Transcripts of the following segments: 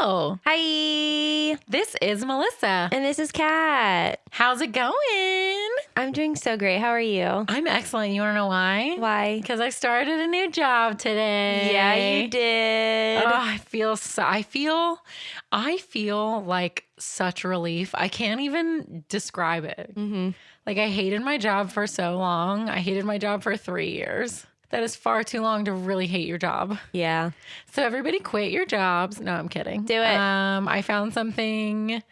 Hello. Hi. This is Melissa. And this is Kat. How's it going? I'm doing so great. How are you? I'm excellent. You want to know why? Why? Because I started a new job today. Yeah, you did. Oh, I feel like such relief. I can't even describe it. Mm-hmm. Like, I hated my job for so long. I hated my job for 3 years. That is far too long to really hate your job. Yeah. So everybody quit your jobs. No, I'm kidding. Do it. I found something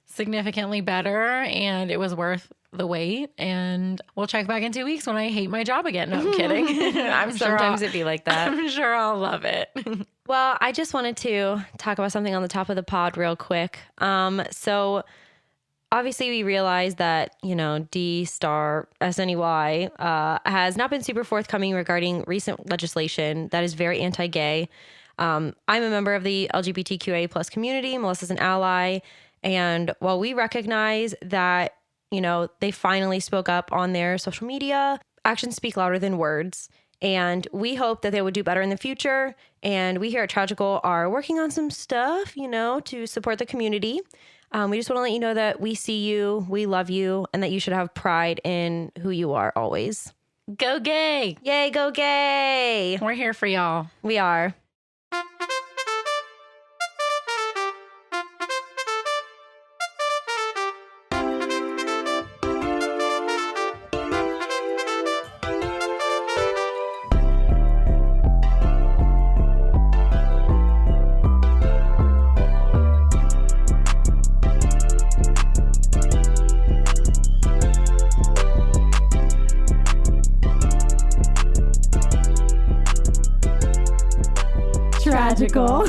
significantly better and it was worth the wait. And we'll check back in 2 weeks when I hate my job again. No, I'm kidding. Sometimes it'd be like that. I'm sure I'll love it. Well, I just wanted to talk about something on the top of the pod real quick. So obviously we realized that, D star SNEY has not been super forthcoming regarding recent legislation that is very anti-gay. I'm a member of the LGBTQA plus community. Melissa's an ally. And while we recognize that, they finally spoke up on their social media, actions speak louder than words. And we hope that they would do better in the future. And we here at Tragical are working on some stuff, to support the community. We just want to let you know that we see you, we love you, and that you should have pride in who you are always. Go gay. Yay, go gay. We're here for y'all. We are. Tragical.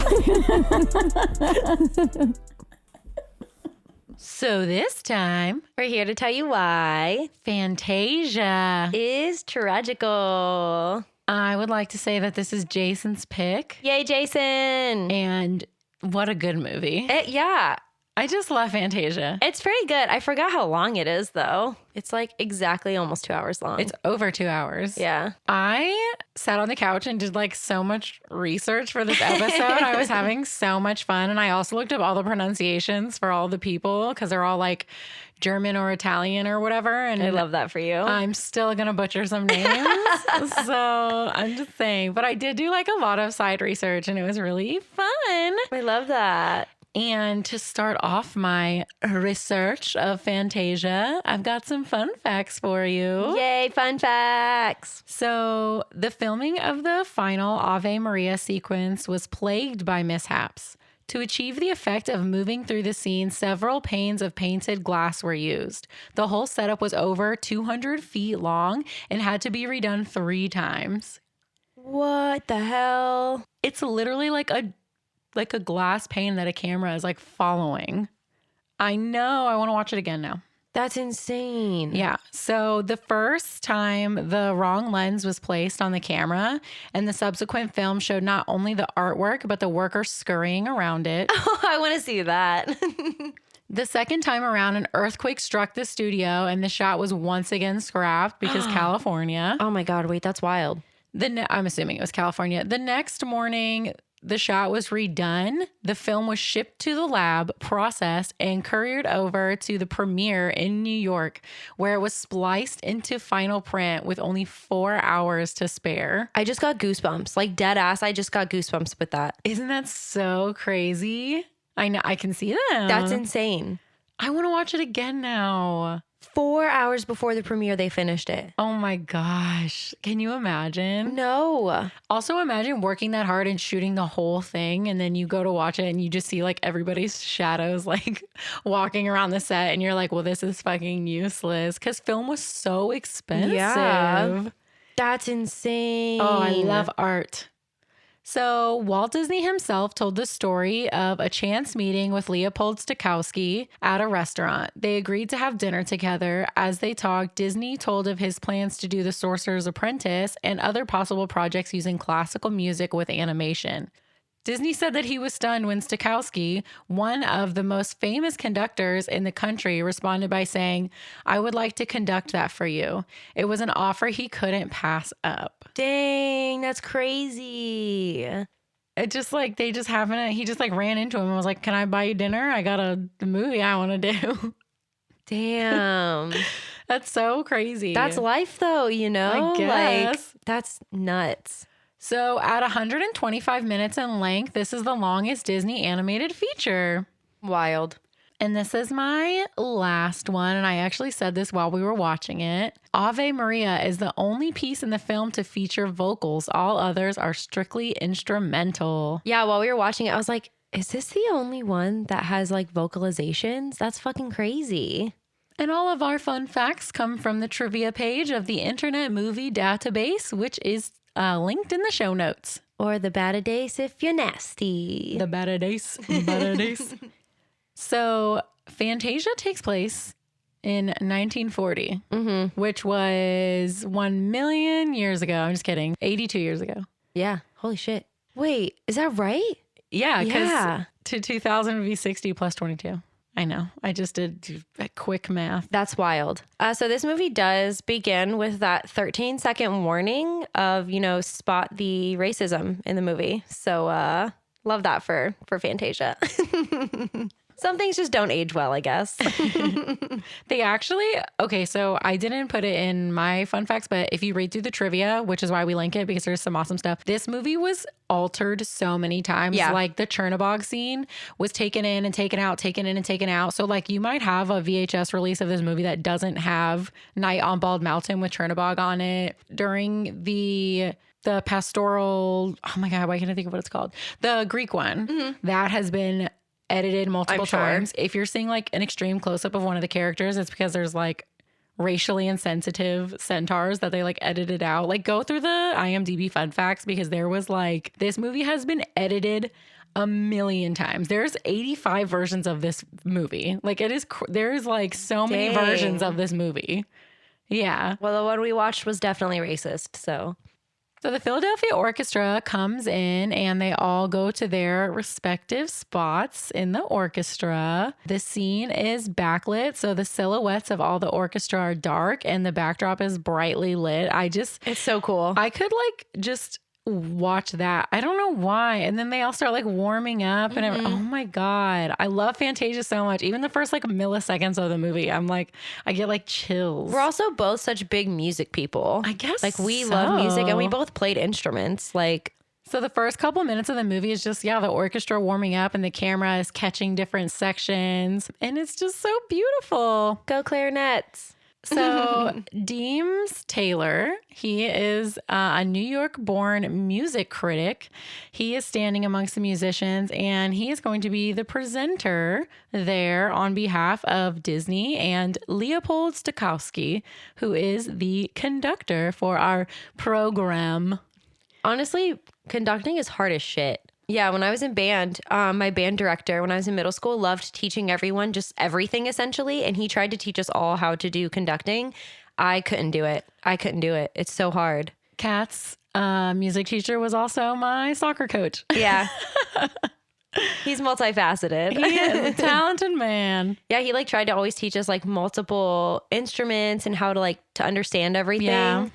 So this time, We're here to tell you why Fantasia. is tragical. I would like to say that this is Jason's pick. Yay, Jason. And what a good movie. Yeah, I just love Fantasia. it's pretty good. I forgot how long it is, though. It's like exactly almost 2 hours long. It's over 2 hours. Yeah. I sat on the couch and did like so much research for this episode. I was having so much fun. And I also looked up all the pronunciations for all the people because they're all like German or Italian or whatever. And I love that for you. I'm still going to butcher some names. So I'm just saying. But I did do like a lot of side research and it was really fun. I love that. And to start off my research of Fantasia, I've got some fun facts for you. Yay, fun facts. So the filming of the final Ave Maria sequence was plagued by mishaps. To achieve the effect of moving through the scene, several panes of painted glass were used. The whole setup was over 200 feet long and had to be redone 3 times. What the hell? It's literally like a glass pane that a camera is like following. I know. I want to watch it again now. That's insane. Yeah. So the first time the wrong lens was placed on the camera and the subsequent film showed not only the artwork, but the workers scurrying around it. Oh, I want to see that. The second time around, an earthquake struck the studio and the shot was once again scrapped because California. Oh my God, wait, that's wild. I'm assuming it was California. The next morning, the shot was redone. The film was shipped to the lab, processed, and couriered over to the premiere in New York, where it was spliced into final print with only 4 hours to spare. I just got goosebumps. Like dead ass, I just got goosebumps with that. Isn't that so crazy? I know. I can see them. That's insane. I want to watch it again now. 4 hours before the premiere, they finished it. Oh my gosh. Can you imagine? No. Also, imagine working that hard and shooting the whole thing, and then you go to watch it and you just see like everybody's shadows like walking around the set, and you're like, well, this is fucking useless because film was so expensive. Yeah. That's insane. Oh, I love art. So Walt Disney himself told the story of a chance meeting with Leopold Stokowski at a restaurant. They agreed to have dinner together. As they talked, Disney told of his plans to do The Sorcerer's Apprentice and other possible projects using classical music with animation. Disney said that he was stunned when Stokowski, one of the most famous conductors in the country, responded by saying, "I would like to conduct that for you." It was an offer he couldn't pass up. Dang, that's crazy. it just like they just haven't. He just like ran into him and was like, "Can I buy you dinner? I got a movie I want to do." Damn. That's so crazy. That's life though, you know? I guess. Like, that's nuts. So at 125 minutes in length, this is the longest Disney animated feature. Wild. And this is my last one. And I actually said this while we were watching it. Ave Maria is the only piece in the film to feature vocals. All others are strictly instrumental. Yeah, while we were watching it, I was like, is this the only one that has like vocalizations? That's fucking crazy. And all of our fun facts come from the trivia page of the Internet Movie Database, which is linked in the show notes. Or the Batadace if you're nasty. The Batadace. Batadace. So Fantasia takes place in 1940, which was 1 million years ago. I'm just kidding. 82 years ago. Yeah. Holy shit. Wait, is that right? Yeah, because Yeah. to 2000 would be 60 plus 22. I know. I just did quick math. That's wild. So this movie does begin with that 13-second warning of, you know, spot the racism in the movie. So love that for Fantasia. Some things just don't age well, I guess. They actually, okay, so I didn't put it in my fun facts, but if you read through the trivia, which is why we link it because there's some awesome stuff, this movie was altered so many times. Yeah. Like the Chernobog scene was taken in and taken out, taken in and taken out. So like you might have a VHS release of this movie that doesn't have Night on Bald Mountain with Chernobog on it. During the Pastoral, oh my God, why can't I think of what it's called? The Greek one, that has been edited multiple times. If you're seeing like an extreme close-up of one of the characters, it's because there's like racially insensitive centaurs that they like edited out. Like go through the IMDb fun facts because there was like, this movie has been edited a million times. There's 85 versions of this movie. Like it is, there's like so many versions of this movie. Yeah. Well, the one we watched was definitely racist, so... So the Philadelphia Orchestra comes in and they all go to their respective spots in the orchestra. The scene is backlit, so the silhouettes of all the orchestra are dark and the backdrop is brightly lit. It's so cool. I could like just watch that. I don't know why. And then they all start like warming up and oh my God. I love Fantasia so much. Even the first like milliseconds of the movie, I'm like, I get like chills. We're also both such big music people. I guess like we so. love music and we both played instruments. Like, so the first couple minutes of the movie is just, the orchestra warming up and the camera is catching different sections. And it's just so beautiful. go clarinets. So Deems Taylor, he is a New York-born music critic. He is standing amongst the musicians, and he is going to be the presenter there on behalf of Disney and Leopold Stokowski, who is the conductor for our program. Honestly, conducting is hard as shit. Yeah, when I was in band, my band director, when I was in middle school, loved teaching everyone just everything essentially. And he tried to teach us all how to do conducting. I couldn't do it. It's so hard. Kat's music teacher was also my soccer coach. Yeah. He's multifaceted. He is a talented man. Yeah, he like tried to always teach us like multiple instruments and how to like to understand everything. Yeah.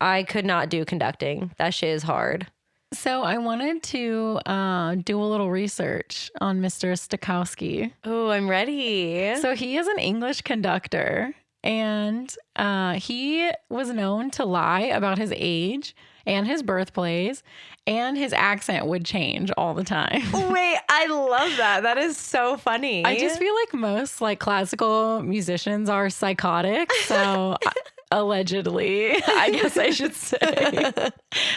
I could not do conducting. That shit is hard. So I wanted to do a little research on Mr. Stokowski. Oh, I'm ready. So he is an English conductor, and he was known to lie about his age and his birthplace, and his accent would change all the time. Wait, I love that. That is so funny. I just feel like most like classical musicians are psychotic, so allegedly, I guess I should say.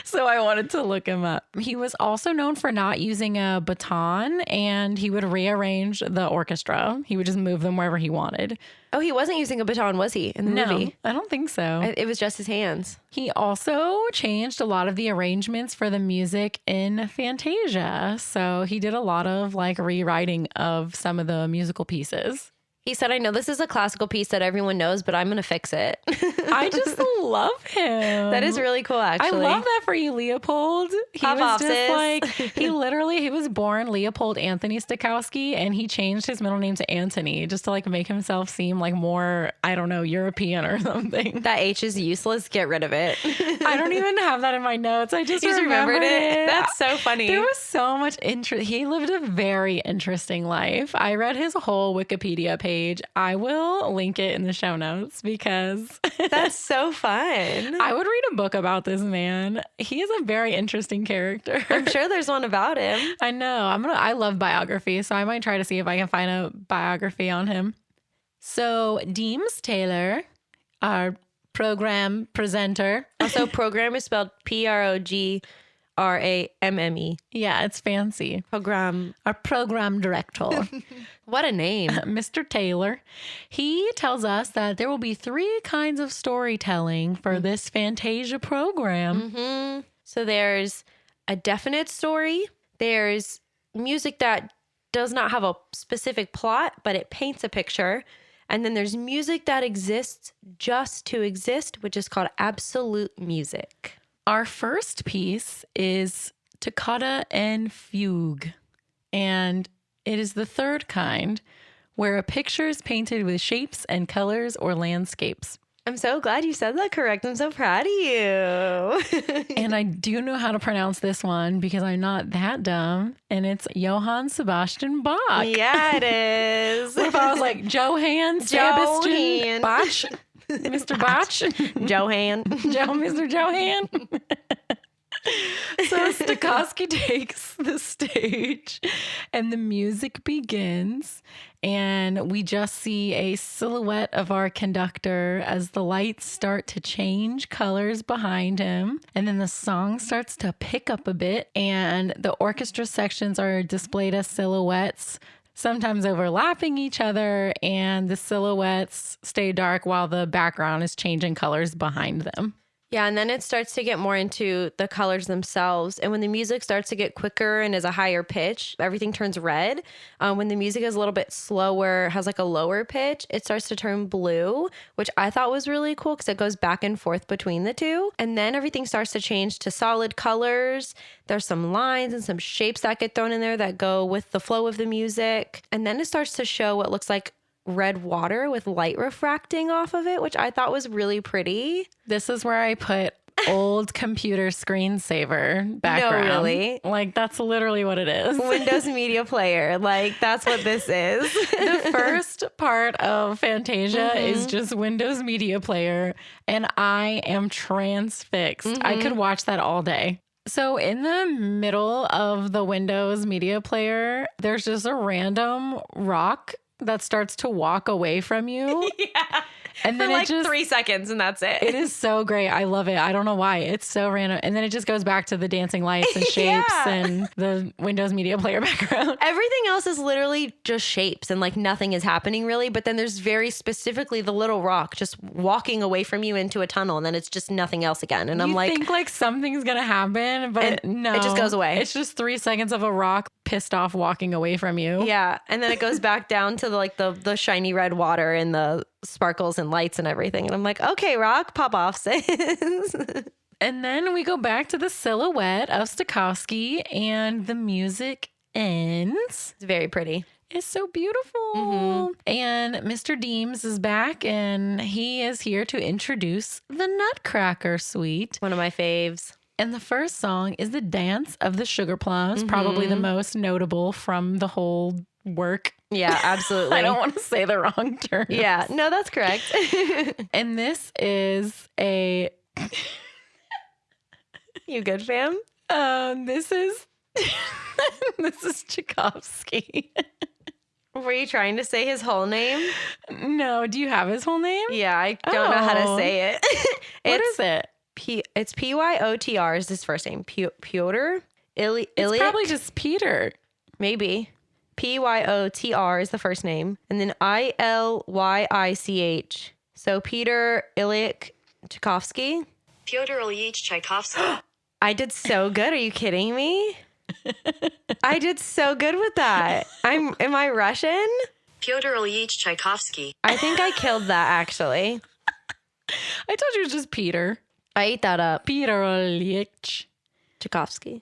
So I wanted to look him up. He was also known for not using a baton, and he would rearrange the orchestra. He would just move them wherever he wanted. Oh, he wasn't using a baton, was he, in the movie? I don't think so. It was just his hands. He also changed a lot of the arrangements for the music in Fantasia. So he did a lot of like rewriting of some of the musical pieces. He said, I know this is a classical piece that everyone knows, but I'm going to fix it. I just love him. That is really cool, actually. I love that for you, Leopold. He was just like, he was born Leopold Anthony Stokowski, and he changed his middle name to Antony just to like make himself seem like more, I don't know, European or something. That H is useless. Get rid of it. I don't even have that in my notes. I just remembered it. That's so funny. There was so much interest. He lived a very interesting life. I read his whole Wikipedia page. I will link it in the show notes because that's so fun. I would read a book about this man. He is a very interesting character. I'm sure there's one about him. I know. I love biography, so I might try to see if I can find a biography on him. So Deems Taylor, our program presenter. Also, program is spelled Programme. Yeah, it's fancy. Program. Our program director. What a name. Mr. Taylor. He tells us that there will be 3 kinds of storytelling for this Fantasia program. Mm-hmm. So there's a definite story. There's music that does not have a specific plot, but it paints a picture. And then there's music that exists just to exist, which is called absolute music. Our first piece is Takata and Fugue, and it is the 3rd kind, where a picture is painted with shapes and colors or landscapes. I'm so glad you said that correct. I'm so proud of you. And I do know how to pronounce this one because I'm not that dumb, and it's Johann Sebastian Bach. Yeah, it is. What if I was like Johann Sebastian Bach? Mr. Bach? Mr. Johann. So Stokowski takes the stage and the music begins, and we just see a silhouette of our conductor as the lights start to change colors behind him, and then the song starts to pick up a bit, and the orchestra sections are displayed as silhouettes, sometimes overlapping each other, and the silhouettes stay dark while the background is changing colors behind them. Yeah, and then it starts to get more into the colors themselves. And when the music starts to get quicker and is a higher pitch, everything turns red. When the music is a little bit slower, has like a lower pitch, it starts to turn blue, which I thought was really cool because it goes back and forth between the two. And then everything starts to change to solid colors. There's some lines and some shapes that get thrown in there that go with the flow of the music. And then it starts to show what looks like red water with light refracting off of it, which I thought was really pretty. This is where I put old computer screensaver background. No, really? Like, that's literally what it is. Windows Media Player. Like, that's what this is. The first part of Fantasia is just Windows Media Player, and I am transfixed. I could watch that all day. So in the middle of the Windows Media Player, there's just a random rock that starts to walk away from you. Yeah. And then for like it just 3 seconds and that's it. It is so great. I love it. I don't know why. It's so random. And then it just goes back to the dancing lights and shapes and the Windows Media Player background. Everything else is literally just shapes and like nothing is happening really. But then there's very specifically the little rock just walking away from you into a tunnel, and then it's just nothing else again. And I'm you like, think like something's going to happen, but no. It just goes away. It's just 3 seconds of a rock pissed off walking away from you. Yeah. And then it goes back down to the shiny red water and the sparkles and lights and everything. And I'm like, okay, rock, pop off, sis. And then we go back to the silhouette of Stokowski and the music ends. It's very pretty. It's so beautiful. And Mr. Deems is back, and he is here to introduce the Nutcracker Suite. One of my faves. And the first song is the Dance of the Sugar Plums, probably the most notable from the whole work. Yeah, absolutely. I don't want to say the wrong term. Yeah, no, that's correct. And this is a... You good, fam? This is... this is Tchaikovsky. Were you trying to say his whole name? No, do you have his whole name? Yeah, I don't know how to say it. What is it? It's Pyotr is his first name. Pyotr? It's probably just Peter. Maybe. Pyotr is the first name. And then Ilyich. So Peter Ilyich Tchaikovsky. Pyotr Ilyich Tchaikovsky. I did so good. Are you kidding me? I did so good with that. Am I Russian? Fyodor Ilyich Tchaikovsky. I think I killed that, actually. I told you it was just Peter. I ate that up. Peter Ilyich. Tchaikovsky.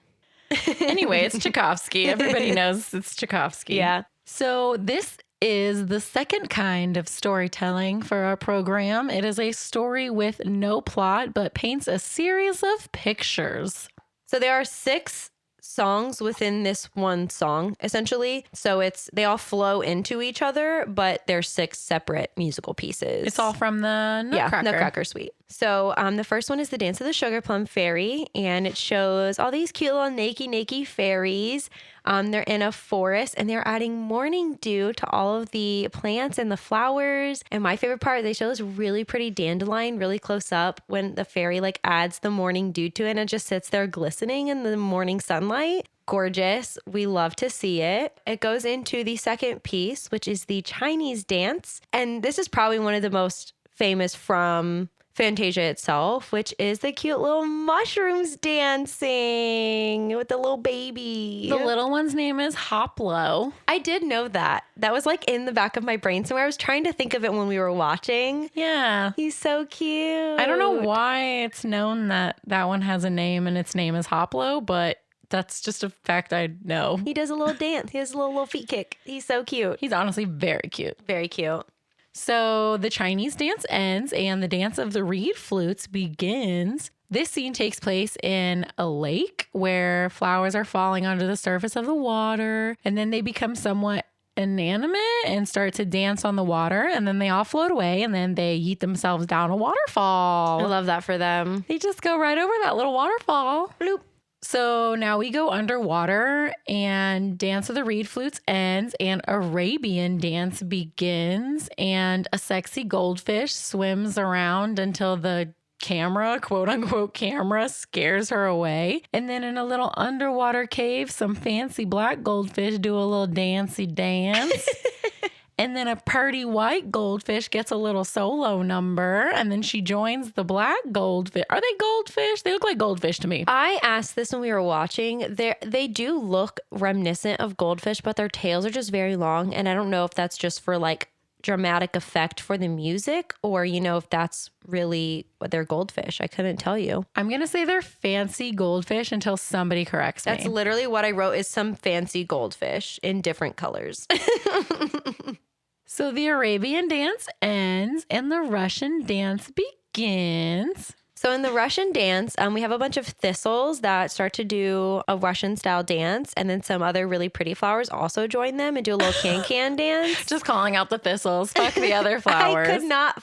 Anyway, it's Tchaikovsky. Everybody knows it's Tchaikovsky. Yeah. So this is the second kind of storytelling for our program. It is a story with no plot, but paints a series of pictures. So there are 6 songs within this one song, essentially. So they all flow into each other, but they're 6 separate musical pieces. It's all from the Nutcracker. Yeah, Nutcracker Suite. So the first one is the Dance of the Sugar Plum Fairy, and it shows all these cute little nakey fairies. They're in a forest, and they're adding morning dew to all of the plants and the flowers. And my favorite part, they show this really pretty dandelion really close up when the fairy adds the morning dew to it, and it just sits there glistening in the morning sunlight. Gorgeous. We love to see it. It goes into the second piece, which is the Chinese dance. And this is probably one of the most famous from Fantasia itself, which is the cute little mushrooms dancing with the little baby. The little one's name is Hoplo. I did know that. That was in the back of my brain somewhere. I was trying to think of it when we were watching. Yeah. He's so cute. I don't know why it's known that one has a name and its name is Hoplo, but that's just a fact I know. He does a little dance. He has a little feet kick. He's so cute. He's honestly very cute. Very cute. So the Chinese dance ends and the dance of the reed flutes begins. This scene takes place in a lake where flowers are falling onto the surface of the water, and then they become somewhat inanimate and start to dance on the water, and then they all float away, and then they yeet themselves down a waterfall. I love that for them. They just go right over that little waterfall. Bloop. So now we go underwater and Dance of the Reed Flutes ends and Arabian dance begins and a sexy goldfish swims around until the camera, quote unquote camera, scares her away. And then in a little underwater cave, some fancy black goldfish do a little dancey dance. And then a pretty white goldfish gets a little solo number, and then she joins the black goldfish. Are they goldfish? They look like goldfish to me. I asked this when we were watching. They do look reminiscent of goldfish, but their tails are just very long. And I don't know if that's just for dramatic effect for the music or, if that's really what they're goldfish. I couldn't tell you. I'm going to say they're fancy goldfish until somebody corrects me. That's literally what I wrote is some fancy goldfish in different colors. So the Arabian dance ends and the Russian dance begins. So in the Russian dance, we have a bunch of thistles that start to do a Russian style dance. And then some other really pretty flowers also join them and do a little can-can dance. Just calling out the thistles. Fuck the other flowers.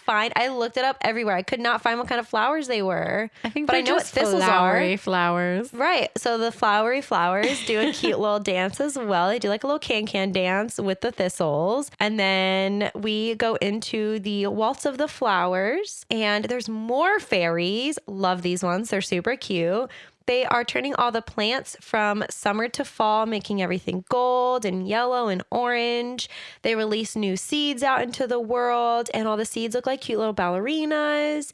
I looked it up everywhere. I could not find what kind of flowers they were. I think but I know what thistles flowery are. Flowers. Right. So the flowery flowers do a cute little dance as well. They do a little can-can dance with the thistles. And then we go into the Waltz of the Flowers. And there's more fairies. Love these ones. They're super cute. They are turning all the plants from summer to fall, making everything gold and yellow and orange. They release new seeds out into the world, and all the seeds look like cute little ballerinas.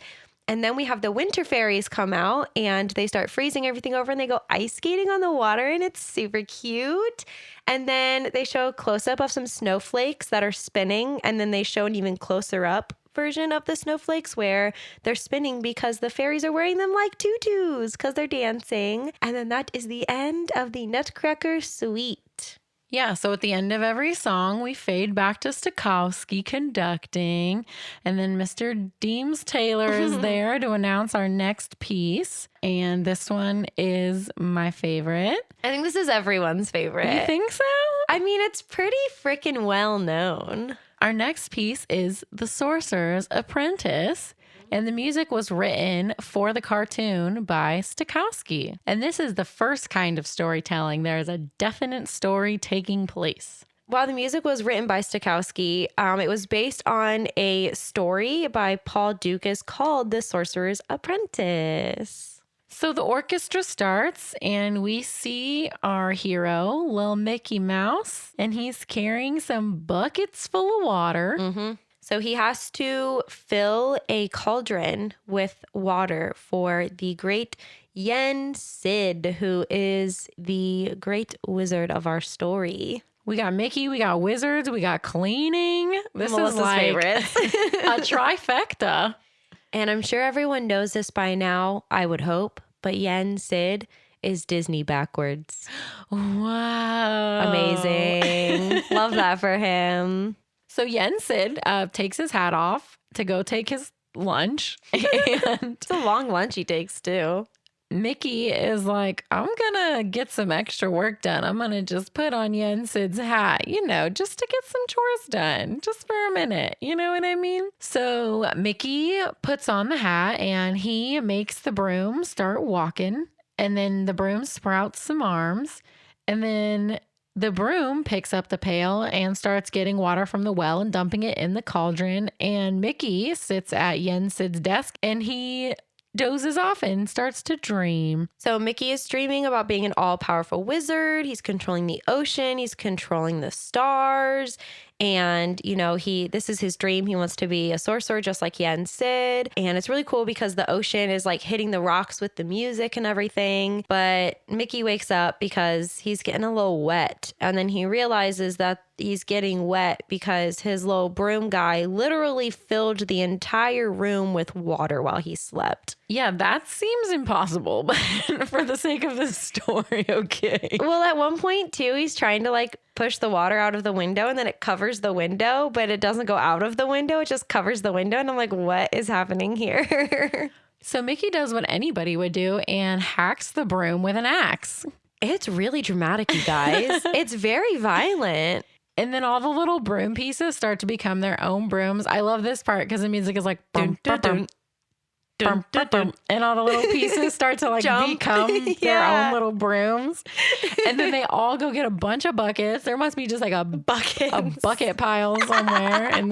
And then we have the winter fairies come out, and they start freezing everything over, and they go ice skating on the water, and it's super cute. And then they show a close-up of some snowflakes that are spinning, and then they show an even closer up version of the snowflakes where they're spinning because the fairies are wearing them like tutus because they're dancing. And then that is the end of the Nutcracker Suite. Yeah, so at the end of every song, we fade back to Stokowski conducting, and then Mr. Deems Taylor is there to announce our next piece, and this one is my favorite. I think this is everyone's favorite. You think so? I mean, it's pretty freaking well known. Our next piece is The Sorcerer's Apprentice, and the music was written for the cartoon by Stokowski. And this is the first kind of storytelling. There is a definite story taking place. While the music was written by Stokowski, it was based on a story by Paul Dukas called The Sorcerer's Apprentice. So the orchestra starts and we see our hero, Lil Mickey Mouse, and he's carrying some buckets full of water. Mm-hmm. So he has to fill a cauldron with water for the great Yensid, who is the great wizard of our story. We got Mickey, we got wizards, we got cleaning. This Melissa's is like favorites. a trifecta. And I'm sure everyone knows this by now, I would hope, but Yensid is Disney backwards. Wow. Amazing. Love that for him. So Yensid takes his hat off to go take his lunch. And It's a long lunch he takes too. Mickey is like, I'm going to get some extra work done. I'm going to just put on Yensid's hat, just to get some chores done, just for a minute. You know what I mean? So Mickey puts on the hat and he makes the broom start walking. And then the broom sprouts some arms. And then the broom picks up the pail and starts getting water from the well and dumping it in the cauldron. And Mickey sits at Yensid's desk and he dozes off and starts to dream. So Mickey is dreaming about being an all-powerful wizard. He's controlling the ocean. He's controlling the stars. And, this is his dream. He wants to be a sorcerer just like Yensid. And it's really cool because the ocean is like hitting the rocks with the music and everything. But Mickey wakes up because he's getting a little wet. And then he realizes that he's getting wet because his little broom guy literally filled the entire room with water while he slept. Yeah, that seems impossible, but for the sake of the story, okay. Well, at one point, too, he's trying to push the water out of the window and then it covers the window, but it doesn't go out of the window. It just covers the window. And I'm like, what is happening here? So Mickey does what anybody would do and hacks the broom with an axe. It's really dramatic, you guys. It's very violent. And then all the little broom pieces start to become their own brooms. I love this part because the music is like bum, bum, bum, bum, bum, bum, and all the little pieces start to become their own little brooms. And then they all go get a bunch of buckets. There must be just like a bucket pile somewhere in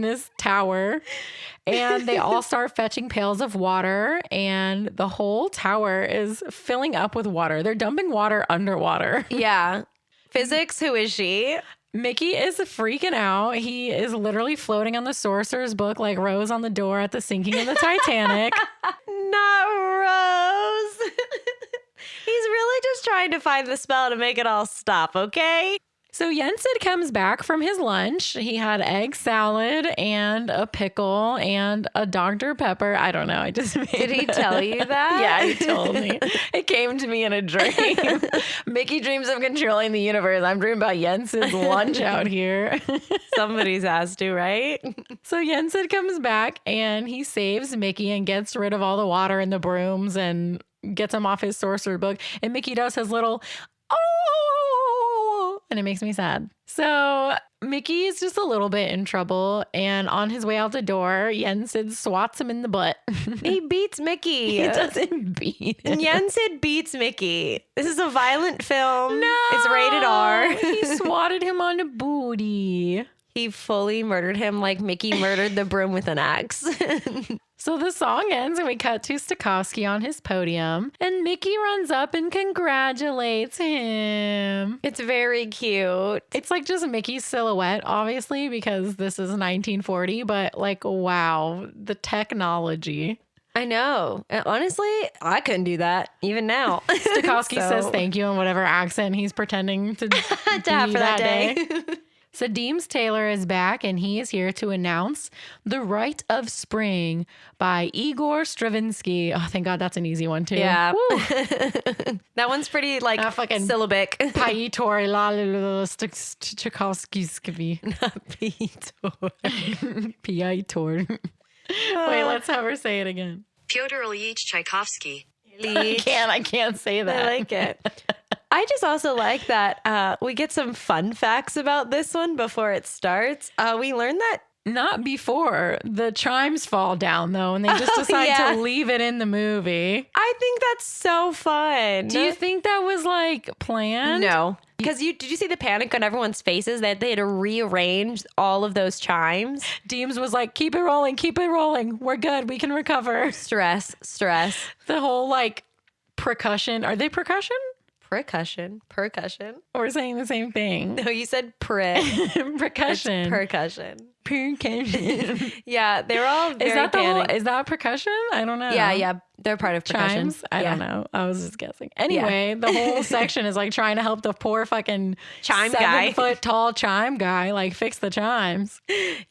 this tower. And they all start fetching pails of water, and the whole tower is filling up with water. They're dumping water underwater. Yeah. Physics, who is she? Mickey is freaking out. He is literally floating on the Sorcerer's book like Rose on the door at the sinking of the Titanic. Not Rose. He's really just trying to find the spell to make it all stop, okay? So Yensid comes back from his lunch. He had egg salad and a pickle and a Dr. Pepper. I don't know. I just made Did he tell you that? Yeah, he told me. It came to me in a dream. Mickey dreams of controlling the universe. I'm dreaming about Yensid's lunch out here. Somebody's has to, right? So Yensid comes back and he saves Mickey and gets rid of all the water in the brooms and gets him off his sorcerer book. And Mickey does his little, oh, and it makes me sad. So Mickey is just a little bit in trouble. And on his way out the door, Yensid swats him in the butt. He beats Mickey. He doesn't beat him. Yensid beats Mickey. This is a violent film. No, it's rated R. He swatted him on the booty. He fully murdered him like Mickey murdered the broom with an axe. So the song ends and we cut to Stokowski on his podium and Mickey runs up and congratulates him. It's very cute. It's like just Mickey's silhouette, obviously, because this is 1940, but like, wow, the technology. I know. And honestly, I couldn't do that even now. Stokowski says thank you in whatever accent he's pretending to have for that day. So Deems Taylor is back and he is here to announce The Rite of Spring by Igor Stravinsky. Oh, thank God that's an easy one too. Yeah. That one's pretty fucking syllabic. Paitor la Tchaikovsky. Not Paitor. Paitor. Wait, let's have her say it again. Fyodor Ilyich Tchaikovsky. I can't say that. I like it. I just also like that we get some fun facts about this one before it starts. We learned that not before the chimes fall down, though, and they just decide to leave it in the movie. I think that's so fun. Do you think that was planned? No. Because did you see the panic on everyone's faces that they had to rearrange all of those chimes? Deems was like, keep it rolling, keep it rolling. We're good. We can recover. Stress. The whole percussion. Are they percussion? Percussion. We're saying the same thing. No, you said percussion. It's percussion. Percussion. Yeah, they're all very panicked. Is that percussion? I don't know. Yeah. They're part of percussion. chimes? I don't know. I was just guessing. Anyway, the whole section is like trying to help the poor fucking Chime guy. 7-foot tall chime guy like fix the chimes.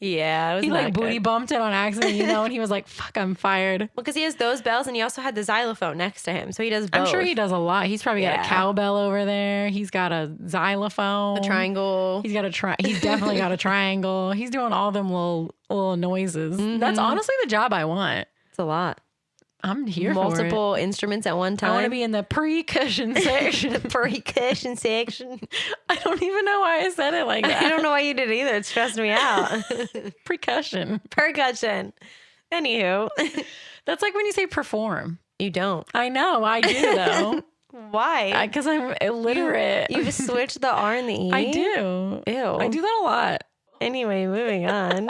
Yeah, it was He not like good. booty bumped it on accident, and he was like, fuck, I'm fired. Well, because he has those bells and he also had the xylophone next to him. So he does both. I'm sure he does a lot. He's probably got a Yeah. cowbell over there. He's got a xylophone. The triangle. He's got he's definitely got a triangle. He's doing all them little noises. That's honestly the job I want. It's a lot. I'm here for it. Multiple instruments at one time. I want to be in the percussion section. percussion section. I don't even know why I said it like that. I don't know why you did either. It stressed me out. Percussion. Percussion. Anywho, That's like when you say perform. you don't. I know. I do, though. Why? Because I'm illiterate. You've switched the R and the E. I do. Ew. I do that a lot. Anyway, moving on.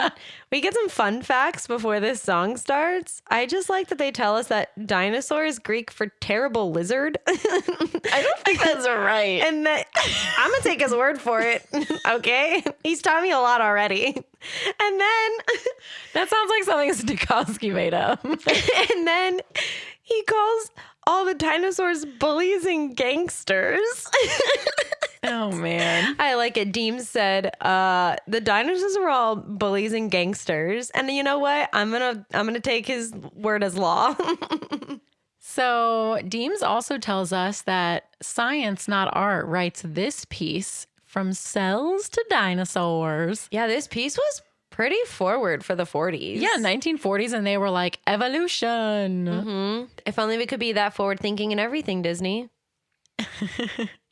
We get some fun facts before this song starts. I just like that they tell us that dinosaur is Greek for terrible lizard. I don't think that's right. And that I'm going to take his word for it. Okay. He's taught me a lot already. And then, That sounds like something Stokowski made up. and then he calls all the dinosaurs bullies and gangsters. Oh, man. I like it. Deems said, the dinosaurs are all bullies and gangsters. And you know what? I'm gonna take his word as law. So Deems also tells us that Science Not Art writes this piece from cells to dinosaurs. Yeah, this piece was pretty forward for the 40s. Yeah, 1940s, and they were like, evolution. If only we could be that forward thinking in everything, Disney.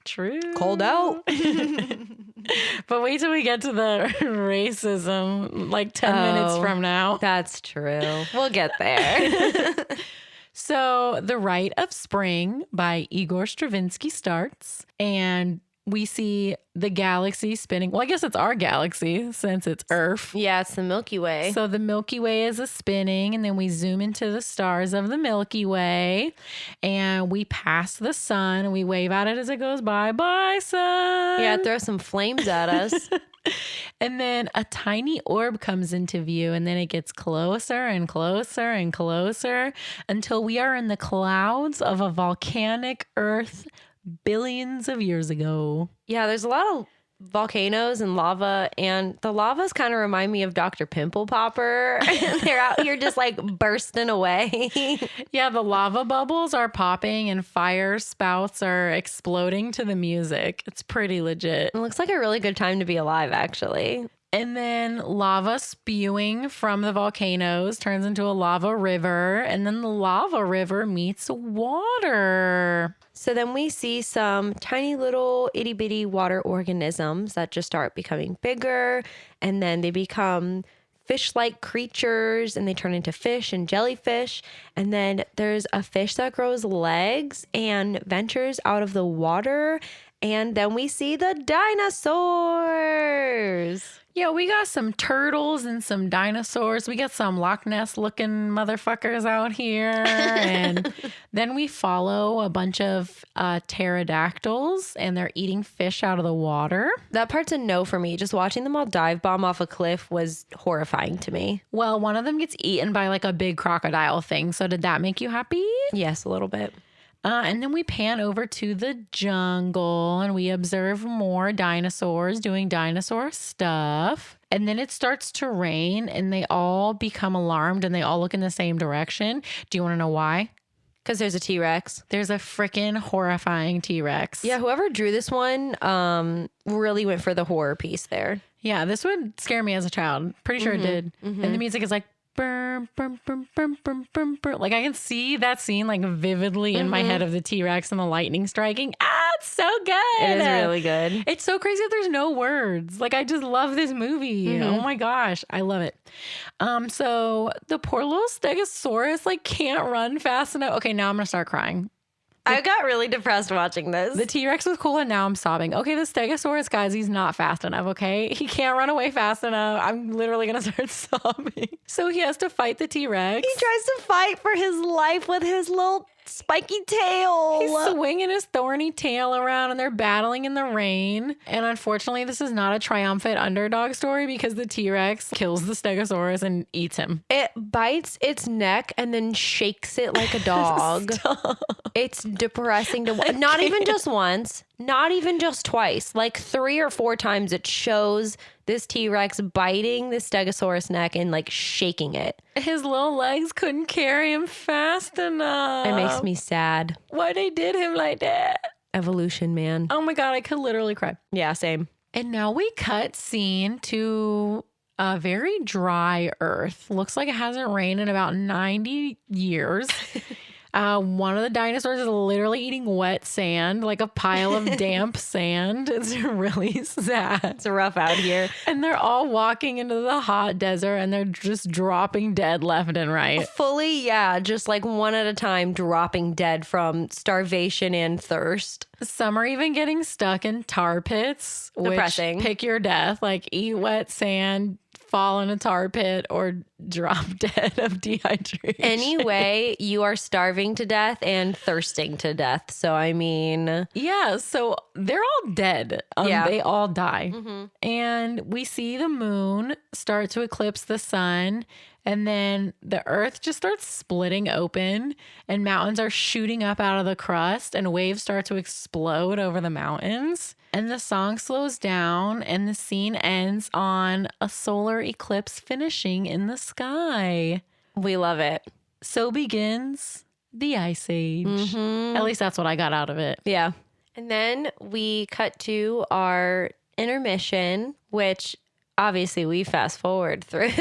True. Cold out. But wait till we get to the racism like 10 minutes from now. That's true. We'll get there. So the Rite of Spring by Igor Stravinsky starts, and we see the galaxy spinning. Well, I guess it's our galaxy since it's Earth. Yeah, it's the Milky Way. So the Milky Way is a spinning, and then we zoom into the stars of the Milky Way, and we pass the sun, and we wave at it as it goes by. Bye, sun. Yeah, throw some flames at us. And then a tiny orb comes into view, and then it gets closer and closer and closer until we are in the clouds of a volcanic Earth billions of years ago. Yeah, there's a lot of volcanoes and lava, and the lavas kind of remind me of Dr. Pimple Popper. They're out here just like bursting away. Yeah, the lava bubbles are popping and fire spouts are exploding to the music. It's pretty legit. It looks like a really good time to be alive, actually. And then lava spewing from the volcanoes turns into a lava river, and then the lava river meets water. So then we see some tiny little itty bitty water organisms that just start becoming bigger, and then they become fish-like creatures, and they turn into fish and jellyfish. And then there's a fish that grows legs and ventures out of the water. And then we see the dinosaurs. Yeah, we got some turtles and some dinosaurs. We got some Loch Ness looking motherfuckers out here. And then we follow a bunch of pterodactyls, and they're eating fish out of the water. That part's a no for me. Just watching them all dive bomb off a cliff was horrifying to me. Well, one of them gets eaten by like a big crocodile thing. So did that make you happy? Yes, a little bit. And then we pan over to the jungle, and we observe more dinosaurs doing dinosaur stuff. And then it starts to rain, and they all become alarmed, and they all look in the same direction. Do you want to know why? Because there's a T-Rex. There's a freaking horrifying T-Rex. Yeah, whoever drew this one really went for the horror piece there. Yeah, this would scare me as a child. Pretty sure it did. And the music is like, burr, burr, burr, burr, burr, burr, burr. Like I can see that scene like vividly in my head of the T-Rex and the lightning striking. It's so good. It is really good. It's so crazy that there's no words. Like I just love this movie. Oh my gosh, I love it. So the poor little Stegosaurus like can't run fast enough. Okay, now I'm gonna start crying. I got really depressed watching this. The T-Rex was cool, and now I'm sobbing. Okay, the Stegosaurus, guys, he's not fast enough, okay? He can't run away fast enough. I'm literally going to start sobbing. So he has to fight the T-Rex. He tries to fight for his life with his little spiky tail. He's swinging his thorny tail around and they're battling in the rain. And unfortunately, this is not a triumphant underdog story because the T-Rex kills the Stegosaurus and eats him. It bites its neck and then shakes it like a dog. It's depressing to watch. Not even just once, not even just twice, like 3 or 4 times it shows this T-Rex biting the Stegosaurus neck and like shaking it. His little legs couldn't carry him fast enough. It makes me sad. Why they did him like that? Evolution, man. Oh my God, I could literally cry. Yeah, same. And now we cut scene to a very dry earth. Looks like it hasn't rained in about 90 years. One of the dinosaurs is literally eating wet sand, like a pile of damp sand. It's really sad. It's rough out here. And they're all walking into the hot desert and they're just dropping dead left and right. Fully, yeah, just like one at a time dropping dead from starvation and thirst. Some are even getting stuck in tar pits, Depressing. which pick your death, like eat wet sand, fall in a tar pit, or drop dead of dehydration. Anyway, you are starving to death and thirsting to death. So, I mean... Yeah, so they're all dead. Yeah. They all die. And we see the moon start to eclipse the sun. And then the earth just starts splitting open and mountains are shooting up out of the crust and waves start to explode over the mountains. And the song slows down and the scene ends on a solar eclipse finishing in the sky. We love it. So begins the Ice Age. At least that's what I got out of it. Yeah. And then we cut to our intermission, which... Obviously, we fast forward through,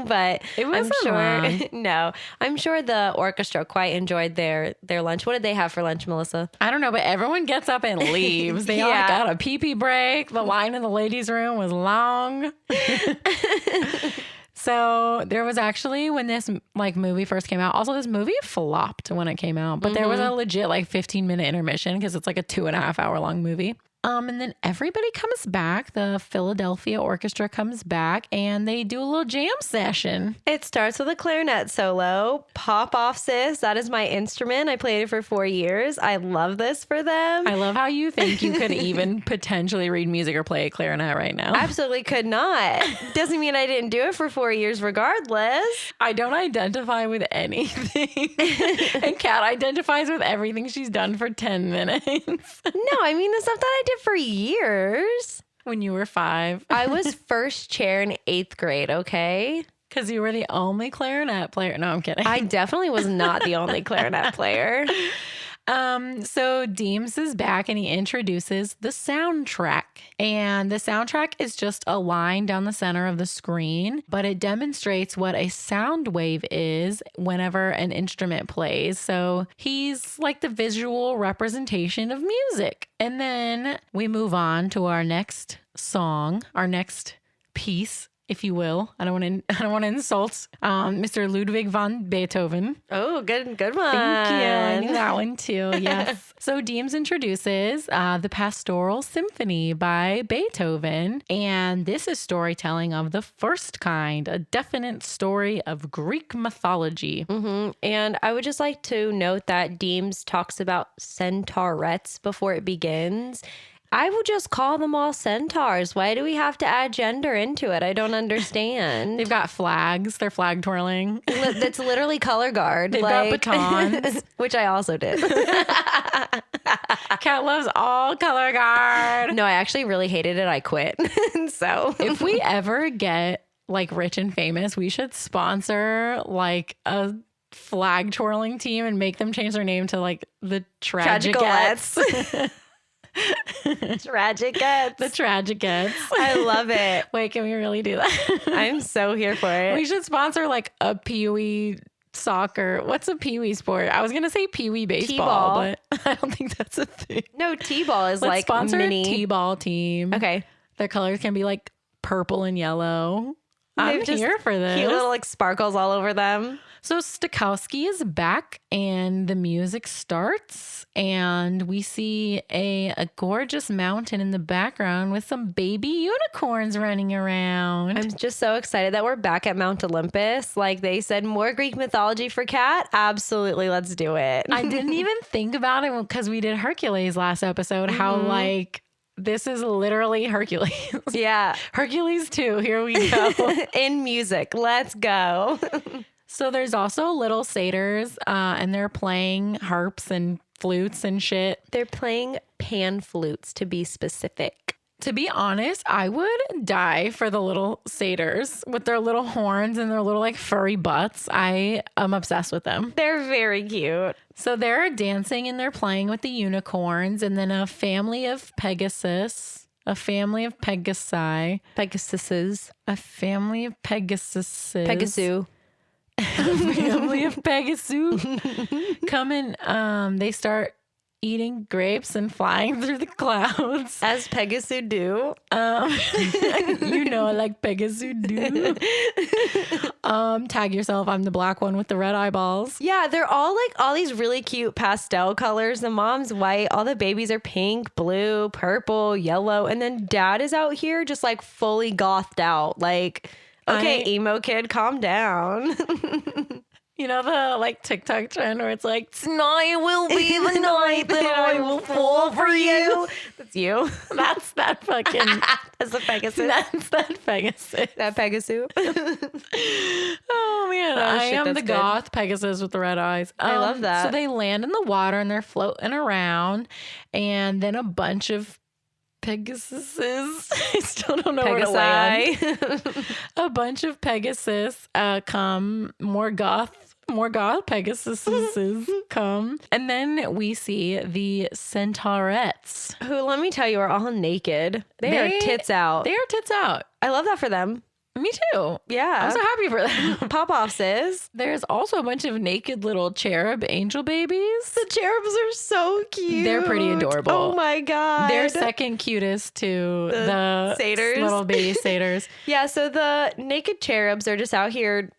but It wasn't long. No, I'm sure the orchestra quite enjoyed their lunch. What did they have for lunch, Melissa? I don't know, but everyone gets up and leaves. They all Yeah. got a pee-pee break. The line in the ladies' room was long. So there was actually, when this movie first came out, also this movie flopped when it came out, but there was a legit 15-minute intermission because it's like a 2.5 hour long movie. And then everybody comes back. The Philadelphia Orchestra comes back and they do a little jam session. It starts with a clarinet solo. Pop off, sis. That is my instrument. I played it for 4 years. I love this for them. I love how you think you could even potentially read music or play a clarinet right now. Absolutely could not. Doesn't mean I didn't do it for 4 years regardless. I don't identify with anything. And Kat identifies with everything she's done for 10 minutes. No, I mean the stuff that I did for years. When you were 5. I was first chair in 8th grade, okay? Because you were the only clarinet player. No, I'm kidding. I definitely was not the only clarinet player. So Deems is back and he introduces the soundtrack. And the soundtrack is just a line down the center of the screen, but it demonstrates what a sound wave is whenever an instrument plays. So he's like the visual representation of music. And then we move on to our next song, our next piece, if you will. I don't want to insult Mr. Ludwig van Beethoven. Oh, good one. Thank you. I knew that one too. Yes. So Deems introduces the Pastoral Symphony by Beethoven. And this is storytelling of the first kind, a definite story of Greek mythology. And I would just like to note that Deems talks about centaurettes before it begins. I would just call them all centaurs. Why do we have to add gender into it? I don't understand. They've got flags. They're flag twirling. That's literally color guard. They've got batons. Which I also did. Kat loves all color guard. No, I actually really hated it. I quit. So If we ever get rich and famous, we should sponsor a flag twirling team and make them change their name to the Tragicolettes. Tragicolettes. The Tragicolettes. I love it. Wait, can we really do that? I'm so here for it. We should sponsor a Pee-wee soccer. What's a Pee-wee sport? I was going to say Pee-wee baseball, T-ball. but I don't think that's a thing. No, T-ball is Let's sponsor mini. a T-ball team. Okay. Their colors can be purple and yellow. I'm here for this. Cute little like sparkles all over them. So Stokowski is back and the music starts and we see a gorgeous mountain in the background with some baby unicorns running around. I'm just so excited that we're back at Mount Olympus. Like they said, more Greek mythology for Kat. Absolutely. Let's do it. I didn't even think about it because we did Hercules last episode, how like this is literally Hercules. Yeah. Hercules 2. Here we go. In music. Let's go. So there's also little satyrs and they're playing harps and flutes and shit. They're playing pan flutes, to be specific. To be honest, I would die for the little satyrs with their little horns and their little like furry butts. I am obsessed with them. They're very cute. So they're dancing and they're playing with the unicorns, and then a family of Pegasus, a family of Pegasi, Pegasuses. a family of Pegasuses. Pegasu. A family of Pegasu come and they start eating grapes and flying through the clouds. As Pegasu do. You know, like Pegasu do. Tag yourself. I'm the black one with the red eyeballs. Yeah, they're all like all these really cute pastel colors. The mom's white. All the babies are pink, blue, purple, yellow. And then dad is out here just like fully gothed out. Like, okay, emo kid, calm down. You know the like TikTok trend where it's like, tonight will be the night that I will fall for you. That's you. That's that fucking. That's the Pegasus. That's that Pegasus. That Pegasu. Oh man, I shit, am that's the good. goth Pegasus with the red eyes. I love that. So they land in the water and they're floating around, and then a bunch of Pegasuses. I still don't know where to land. A bunch of Pegasus come. More goth Pegasuses come, and then we see the Centaurettes. Who, let me tell you, are all naked. They are tits out. They are tits out. I love that for them. Me too. Yeah. I'm so happy for them. Pop off, sis. There's also a bunch of naked little cherub angel babies. The cherubs are so cute. They're pretty adorable. Oh my God. They're second cutest to the satyrs. little baby satyrs. Yeah, so the naked cherubs are just out here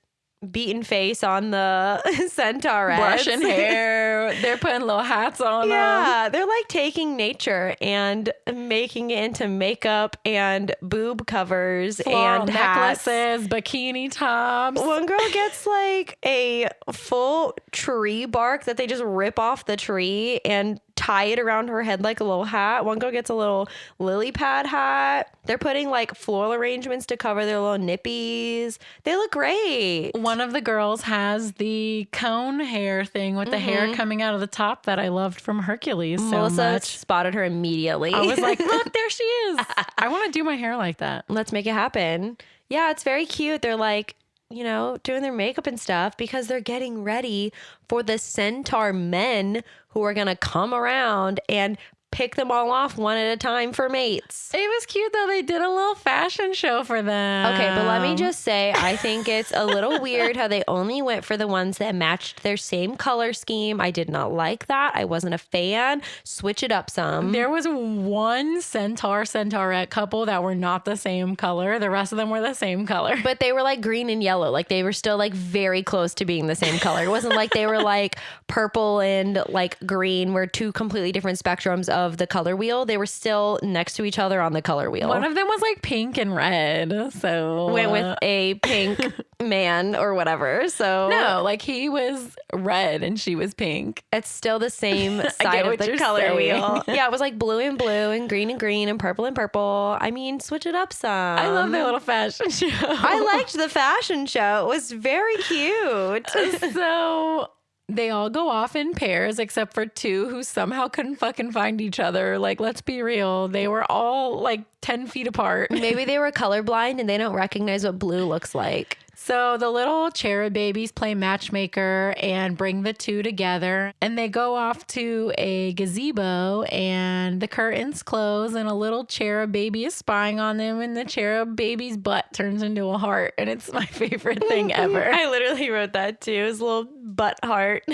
beating face on the centaurettes. Brushing hair. They're putting little hats on them. Yeah, they're like taking nature and making it into makeup and boob covers Floral and hats. necklaces, bikini tops. One girl gets like a full tree bark that they just rip off the tree and tie it around her head like a little hat. One girl gets a little lily pad hat. They're putting like floral arrangements to cover their little nippies. They look great. One of the girls has the cone hair thing with the hair coming out of the top that I loved from Hercules so Melissa much. spotted her immediately. I was like, look, there she is. I want to do my hair like that. Let's make it happen. Yeah, it's very cute. They're like, you know, doing their makeup and stuff because they're getting ready for the centaur men who are going to come around and pick them all off one at a time for mates. It was cute though. They did a little fashion show for them. Okay, but let me just say, I think it's a little weird how they only went for the ones that matched their same color scheme. I did not like that. I wasn't a fan. Switch it up some. There was one centaurette couple that were not the same color. The rest of them were the same color. But they were like green and yellow. Like they were still like very close to being the same color. It wasn't like they were like purple and like green were two completely different spectrums of the color wheel. They were still next to each other on the color wheel. One of them was like pink and red. So went with a pink man or whatever. So no, like he was red and she was pink. It's still the same side of what the you're color saying. wheel. Yeah, it was like blue and blue and green and purple and purple. I mean, switch it up some. I love their little fashion show. I liked the fashion show. It was very cute. So they all go off in pairs except for two who somehow couldn't fucking find each other. Like, let's be real. They were all like 10 feet apart. Maybe they were colorblind and they don't recognize what blue looks like. So the little cherub babies play matchmaker and bring the two together, and they go off to a gazebo and the curtains close and a little cherub baby is spying on them and the cherub baby's butt turns into a heart, and it's my favorite thing ever. I literally wrote that too. His little butt heart.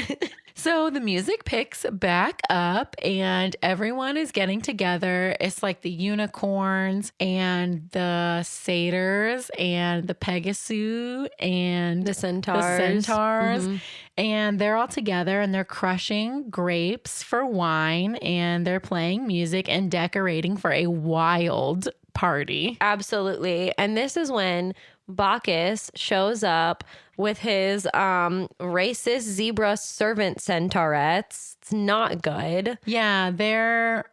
So the music picks back up and everyone is getting together. It's like the unicorns and the satyrs and the Pegasu and The centaurs. And they're all together and they're crushing grapes for wine and they're playing music and decorating for a wild party. Absolutely. And this is when Bacchus shows up with his racist zebra servant centaurettes. It's not good. Yeah, they're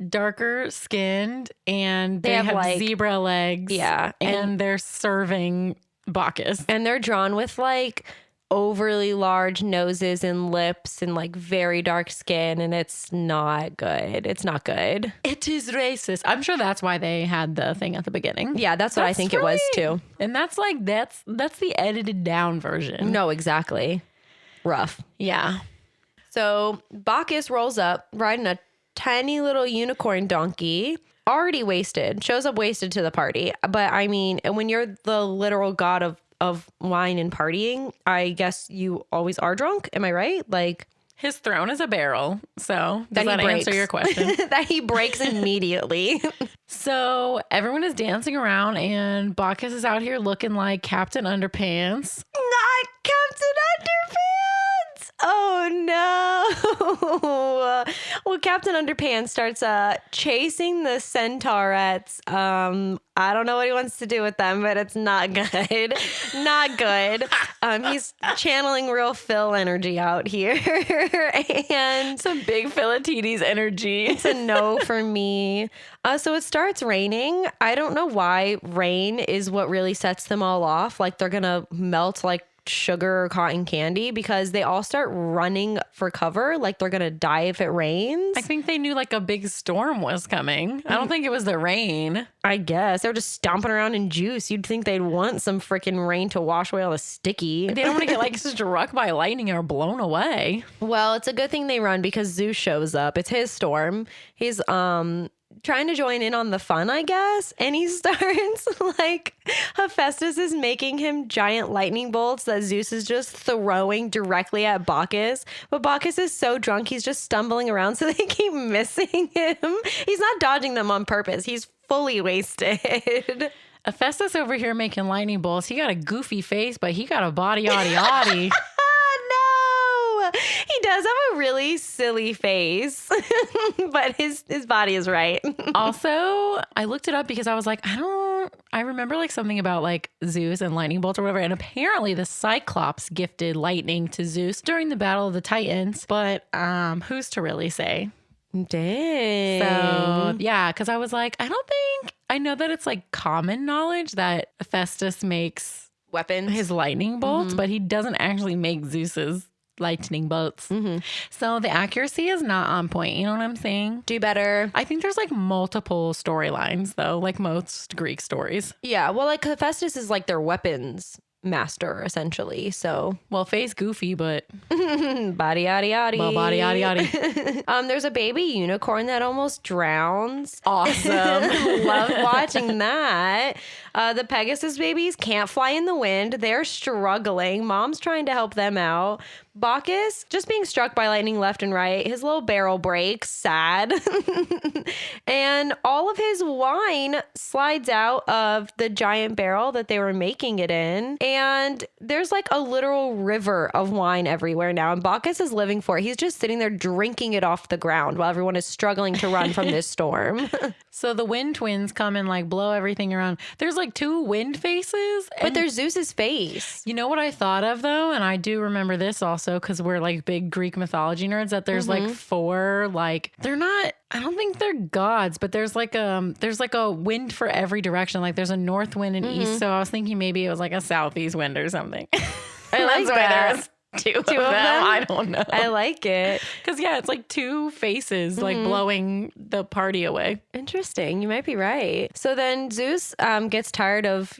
darker skinned and they have like zebra legs. Yeah. And they're serving Bacchus. And they're drawn with like overly large noses and lips and like very dark skin, and it's not good. It's not good. It is racist. I'm sure that's why they had the thing at the beginning. Yeah, that's what I think it was too. And that's the edited down version. No, exactly. Rough. Yeah. So Bacchus rolls up riding a tiny little unicorn donkey, already wasted, shows up wasted to the party. But I mean, when you're the literal god of wine and partying, I guess you always are drunk. Am I right? Like, his throne is a barrel. So does that breaks. answer your question? That he breaks immediately. So everyone is dancing around and Bacchus is out here looking like Captain Underpants. Not Captain Underpants. Oh no. Well, Captain Underpants starts chasing the centaurettes. I don't know what he wants to do with them, but it's not good. Not good. He's channeling real Phil energy out here. And Some big Philatides energy. it's a no for me. So it starts raining. I don't know why rain is what really sets them all off. Like they're going to melt like sugar or cotton candy, because they all start running for cover like they're gonna die if it rains. I think they knew like a big storm was coming. I don't think it was the rain. I guess they're just stomping around in juice. You'd think they'd want some freaking rain to wash away all the sticky. They don't want to get like struck by lightning or blown away. Well, it's a good thing they run because Zeus shows up. It's his storm. He's trying to join in on the fun, I guess. And he starts like Hephaestus is making him giant lightning bolts that Zeus is just throwing directly at Bacchus. But Bacchus is so drunk, he's just stumbling around, so they keep missing him. He's not dodging them on purpose. He's fully wasted. Hephaestus over here making lightning bolts. He got a goofy face, but he got a body yaddy yaddy. No, he does have a really silly face, but his body is right. Also, I looked it up because I was like, I remember like something about like Zeus and lightning bolts or whatever. And apparently the Cyclops gifted lightning to Zeus during the Battle of the Titans. But who's to really say? Dang. So yeah, because I was like, I know that it's like common knowledge that Hephaestus makes Weapons. his lightning bolts, but he doesn't actually make Zeus's lightning bolts. So the accuracy is not on point. You know what I'm saying? Do better. I think there's like multiple storylines though, like most Greek stories. Yeah, well, like Hephaestus is like their weapons master essentially. So Well, face goofy, but body yaddy yaddy. well, body yaddy yaddy. There's a baby unicorn that almost drowns. Awesome. Love watching that. The Pegasus babies can't fly in the wind. They're struggling. Mom's trying to help them out. Bacchus just being struck by lightning left and right. His little barrel breaks. Sad. And all of his wine slides out of the giant barrel that they were making it in. And there's like a literal river of wine everywhere now. And Bacchus is living for it. He's just sitting there drinking it off the ground while everyone is struggling to run from this storm. So the wind twins come and like blow everything around. There's like two wind faces. But there's Zeus's face. You know what I thought of though? And I do remember this also because we're like big Greek mythology nerds, that there's like four, like they're not, I don't think they're gods, but there's like a wind for every direction. Like there's a north wind and east. So I was thinking maybe it was like a southeast wind or something. I like That's why that. there's two of them. I don't know. I like it. Because yeah, it's like two faces like blowing the party away. Interesting. You might be right. So then Zeus gets tired of,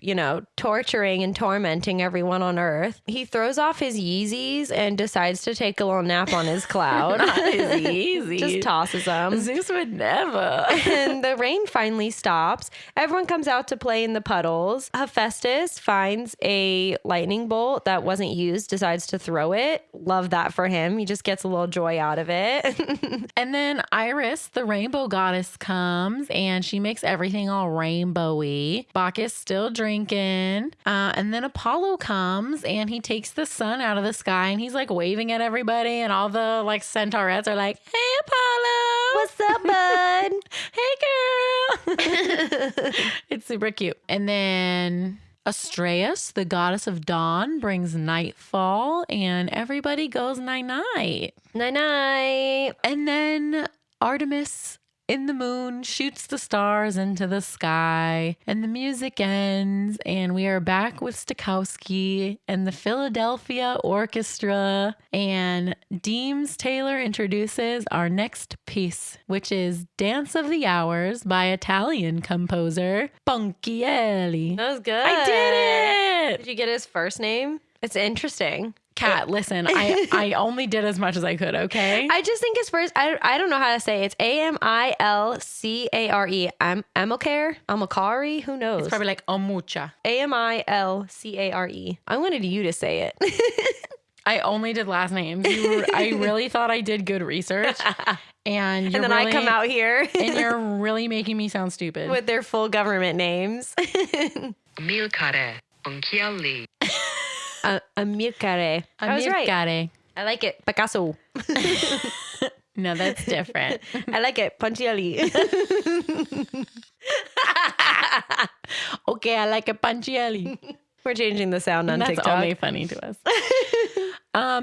torturing and tormenting everyone on Earth. He throws off his Yeezys and decides to take a little nap on his cloud. Not as easy. Just tosses them. Zeus would never. And the rain finally stops. Everyone comes out to play in the puddles. Hephaestus finds a lightning bolt that wasn't used, decides to throw throw it. Love that for him. He just gets a little joy out of it. And then Iris, the rainbow goddess, comes and she makes everything all rainbowy. Bacchus still drinking. And then Apollo comes and he takes the sun out of the sky and he's like waving at everybody. And all the like centaurettes are like, hey, Apollo. What's up, bud? Hey, girl. It's super cute. And then Astraeus, the goddess of dawn, brings nightfall and everybody goes night-night. Night-night. And then Artemis in the moon shoots the stars into the sky and the music ends and we are back with Stokowski and the Philadelphia Orchestra, and Deems Taylor introduces our next piece, which is Dance of the Hours by Italian composer Ponchielli. That was good. I did it! Did you get his first name? It's interesting. Kat, listen, I only did as much as I could, okay? I just think his first, I don't know how to say it. It's Amilcare. Amilcare? Who knows? It's probably like Omucha. Amilcare. I wanted you to say it. I only did last names. I really thought I did good research. And then I come out here. And you're really making me sound stupid. With their full government names. Amilcare, Ponchielli. Amilcare. I was right. Amilcare. I like it. Pegasu. No, that's different. I like it. Ponchielli. Okay, I like a Ponchielli. We're changing the sound on That's TikTok. only funny to us.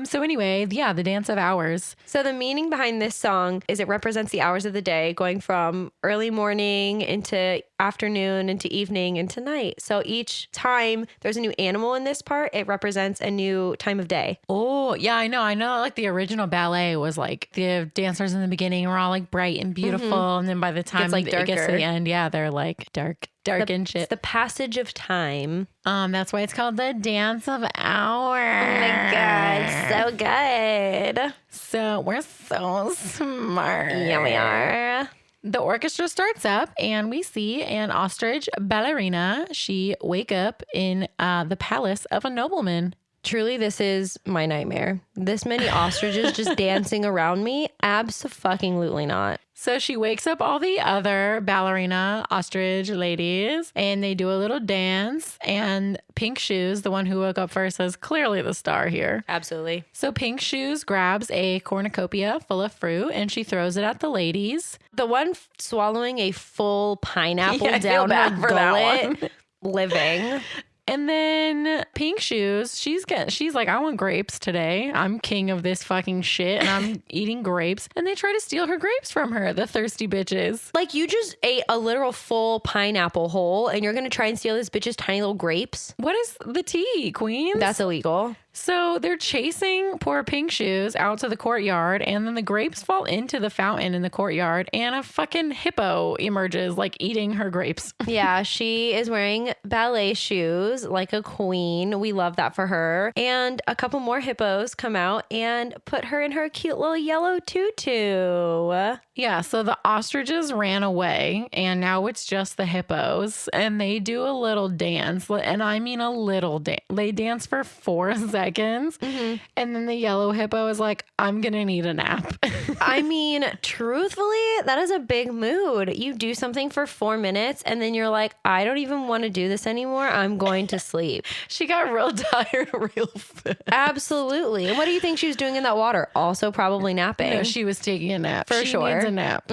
So anyway, yeah, the Dance of Hours. So the meaning behind this song is it represents the hours of the day, going from early morning into afternoon into evening into night. So each time there's a new animal in this part, it represents a new time of day. Oh, yeah, I know. Like the original ballet was like the dancers in the beginning were all like bright and beautiful. And then by the time like it gets to darker. the end, yeah, they're like dark and shit. It's the passage of time. That's why it's called the Dance of Hours. Oh my God, so good. So we're so smart. Yeah, we are. The orchestra starts up and we see an ostrich ballerina. She wake up in the palace of a nobleman. Truly, this is my nightmare. This many ostriches just dancing around me? Abso-fucking-lutely not. So she wakes up all the other ballerina ostrich ladies and they do a little dance. And Pink Shoes, the one who woke up first, is clearly the star here. Absolutely. So Pink Shoes grabs a cornucopia full of fruit and she throws it at the ladies. The one swallowing a full pineapple Yeah, I feel down bad her for that gullet, living. And then Pink Shoes, she's like, I want grapes today. I'm king of this fucking shit and I'm eating grapes. And they try to steal her grapes from her, the thirsty bitches. Like, you just ate a literal full pineapple whole and you're going to try and steal this bitch's tiny little grapes? What is the tea, queens? That's illegal. So they're chasing poor Pink Shoes out to the courtyard, and then the grapes fall into the fountain in the courtyard, and a fucking hippo emerges, like eating her grapes. Yeah, she is wearing ballet shoes like a queen. We love that for her. And a couple more hippos come out and put her in her cute little yellow tutu. Yeah, so the ostriches ran away, and now it's just the hippos, and they do a little dance, and I mean a little dance. They dance for 4 seconds, and then the yellow hippo is like, I'm gonna need a nap. I mean, truthfully, that is a big mood. You do something for 4 minutes, and then you're like, I don't even want to do this anymore. I'm going to sleep. She got real tired real fast. Absolutely. And what do you think she was doing in that water? Also probably napping. No, she was taking a nap. For she sure. Needs a nap.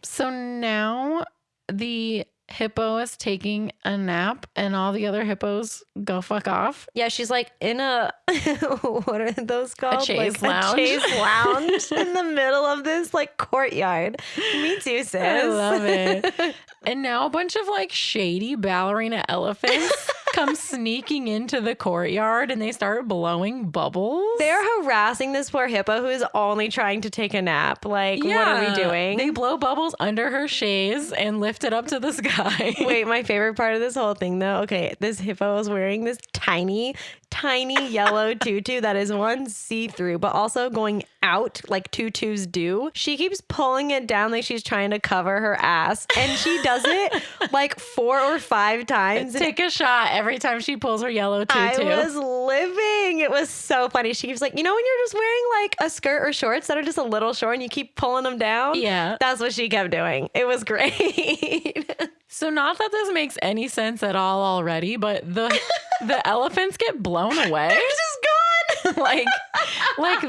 So now the hippo is taking a nap and all the other hippos go fuck off. Yeah, she's like in a, what are those called? A chaise like lounge. A chaise lounge in the middle of this like courtyard. Me too, sis. I love it. And now a bunch of like shady ballerina elephants come sneaking into the courtyard and they start blowing bubbles. They're harassing this poor hippo who is only trying to take a nap. Like, what are we doing? They blow bubbles under her chaise and lift it up to the sky. Wait, my favorite part of this whole thing though. Okay, this hippo is wearing this tiny yellow tutu that is one see-through, but also going out like tutus do. She keeps pulling it down like she's trying to cover her ass. And she does it like 4 or 5 times. Take a shot every time she pulls her yellow tutu. I was living. It was so funny. She keeps like, you know, when you're just wearing like a skirt or shorts that are just a little short and you keep pulling them down? Yeah. That's what she kept doing. It was great. So not that this makes any sense at all already, but the elephants get blown away. They're just gone. like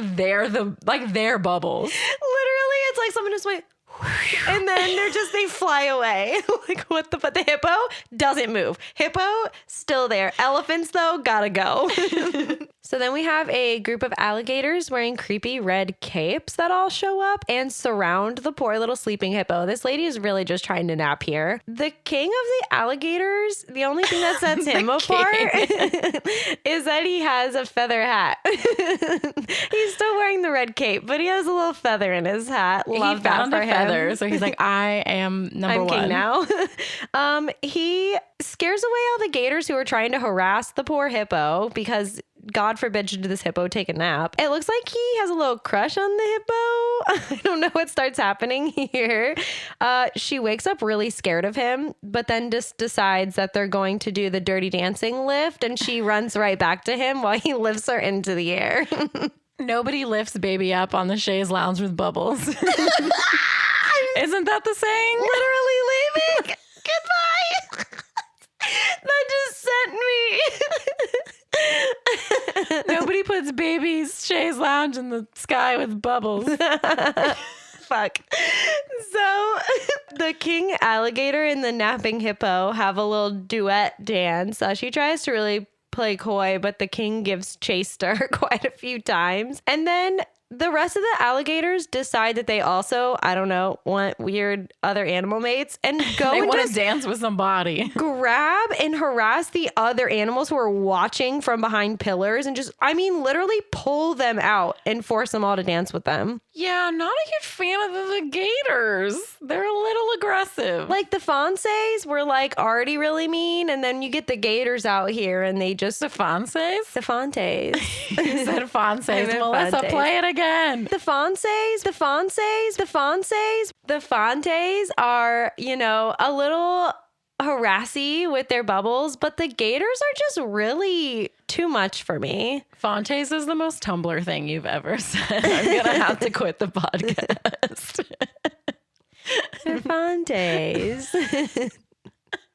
they're bubbles. Literally, it's like someone just went, and then they fly away. Like, what the fuck? The hippo doesn't move. Hippo still there. Elephants, though, gotta go. So then we have a group of alligators wearing creepy red capes that all show up and surround the poor little sleeping hippo. This lady is really just trying to nap here. The king of the alligators, the only thing that sets him apart is that he has a feather hat. He's still wearing the red cape, but he has a little feather in his hat. Love He that found for a him. feather, so he's like, I am number I'm one. king now. He scares away all the gators who are trying to harass the poor hippo because God forbid should this hippo take a nap. It looks like he has a little crush on the hippo. I don't know what starts happening here. She wakes up really scared of him, but then just decides that they're going to do the dirty dancing lift, and she runs right back to him while he lifts her into the air. Nobody lifts baby up on the chaise lounge with bubbles. Isn't that the saying? Literally leaving. Goodbye. That just sent me. Nobody puts baby's chaise lounge in the sky with bubbles. Fuck. So the king alligator and the napping hippo have a little duet dance. She tries to really play coy, but the king gives chase to her quite a few times. And then the rest of the alligators decide that they also, I don't know, want weird other animal mates and go They and want just to dance with somebody. grab and harass the other animals who are watching from behind pillars and just, I mean, literally pull them out and force them all to dance with them. Yeah, not a huge fan of the gators. They're a little aggressive. Like the Fonses were like already really mean, and then you get the gators out here and they just the Fonses? the Fontes. You said Fonses. I meant Melissa, Fontes. play it again. The Fontes are, you know, a little harassy with their bubbles, but the gators are just really too much for me. Fontes is the most Tumblr thing you've ever said. I'm going to have to quit the podcast. The Fontes.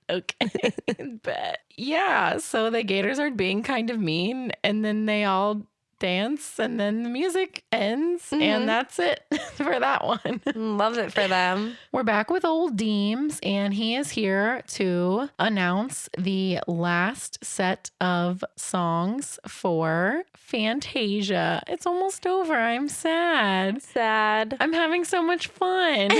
Okay. Bet. Yeah. So the gators are being kind of mean, and then they all dance, and then the music ends, and that's it for that one. Love it for them. We're back with old Deems, and he is here to announce the last set of songs for Fantasia. It's almost over. I'm sad. Sad. I'm having so much fun.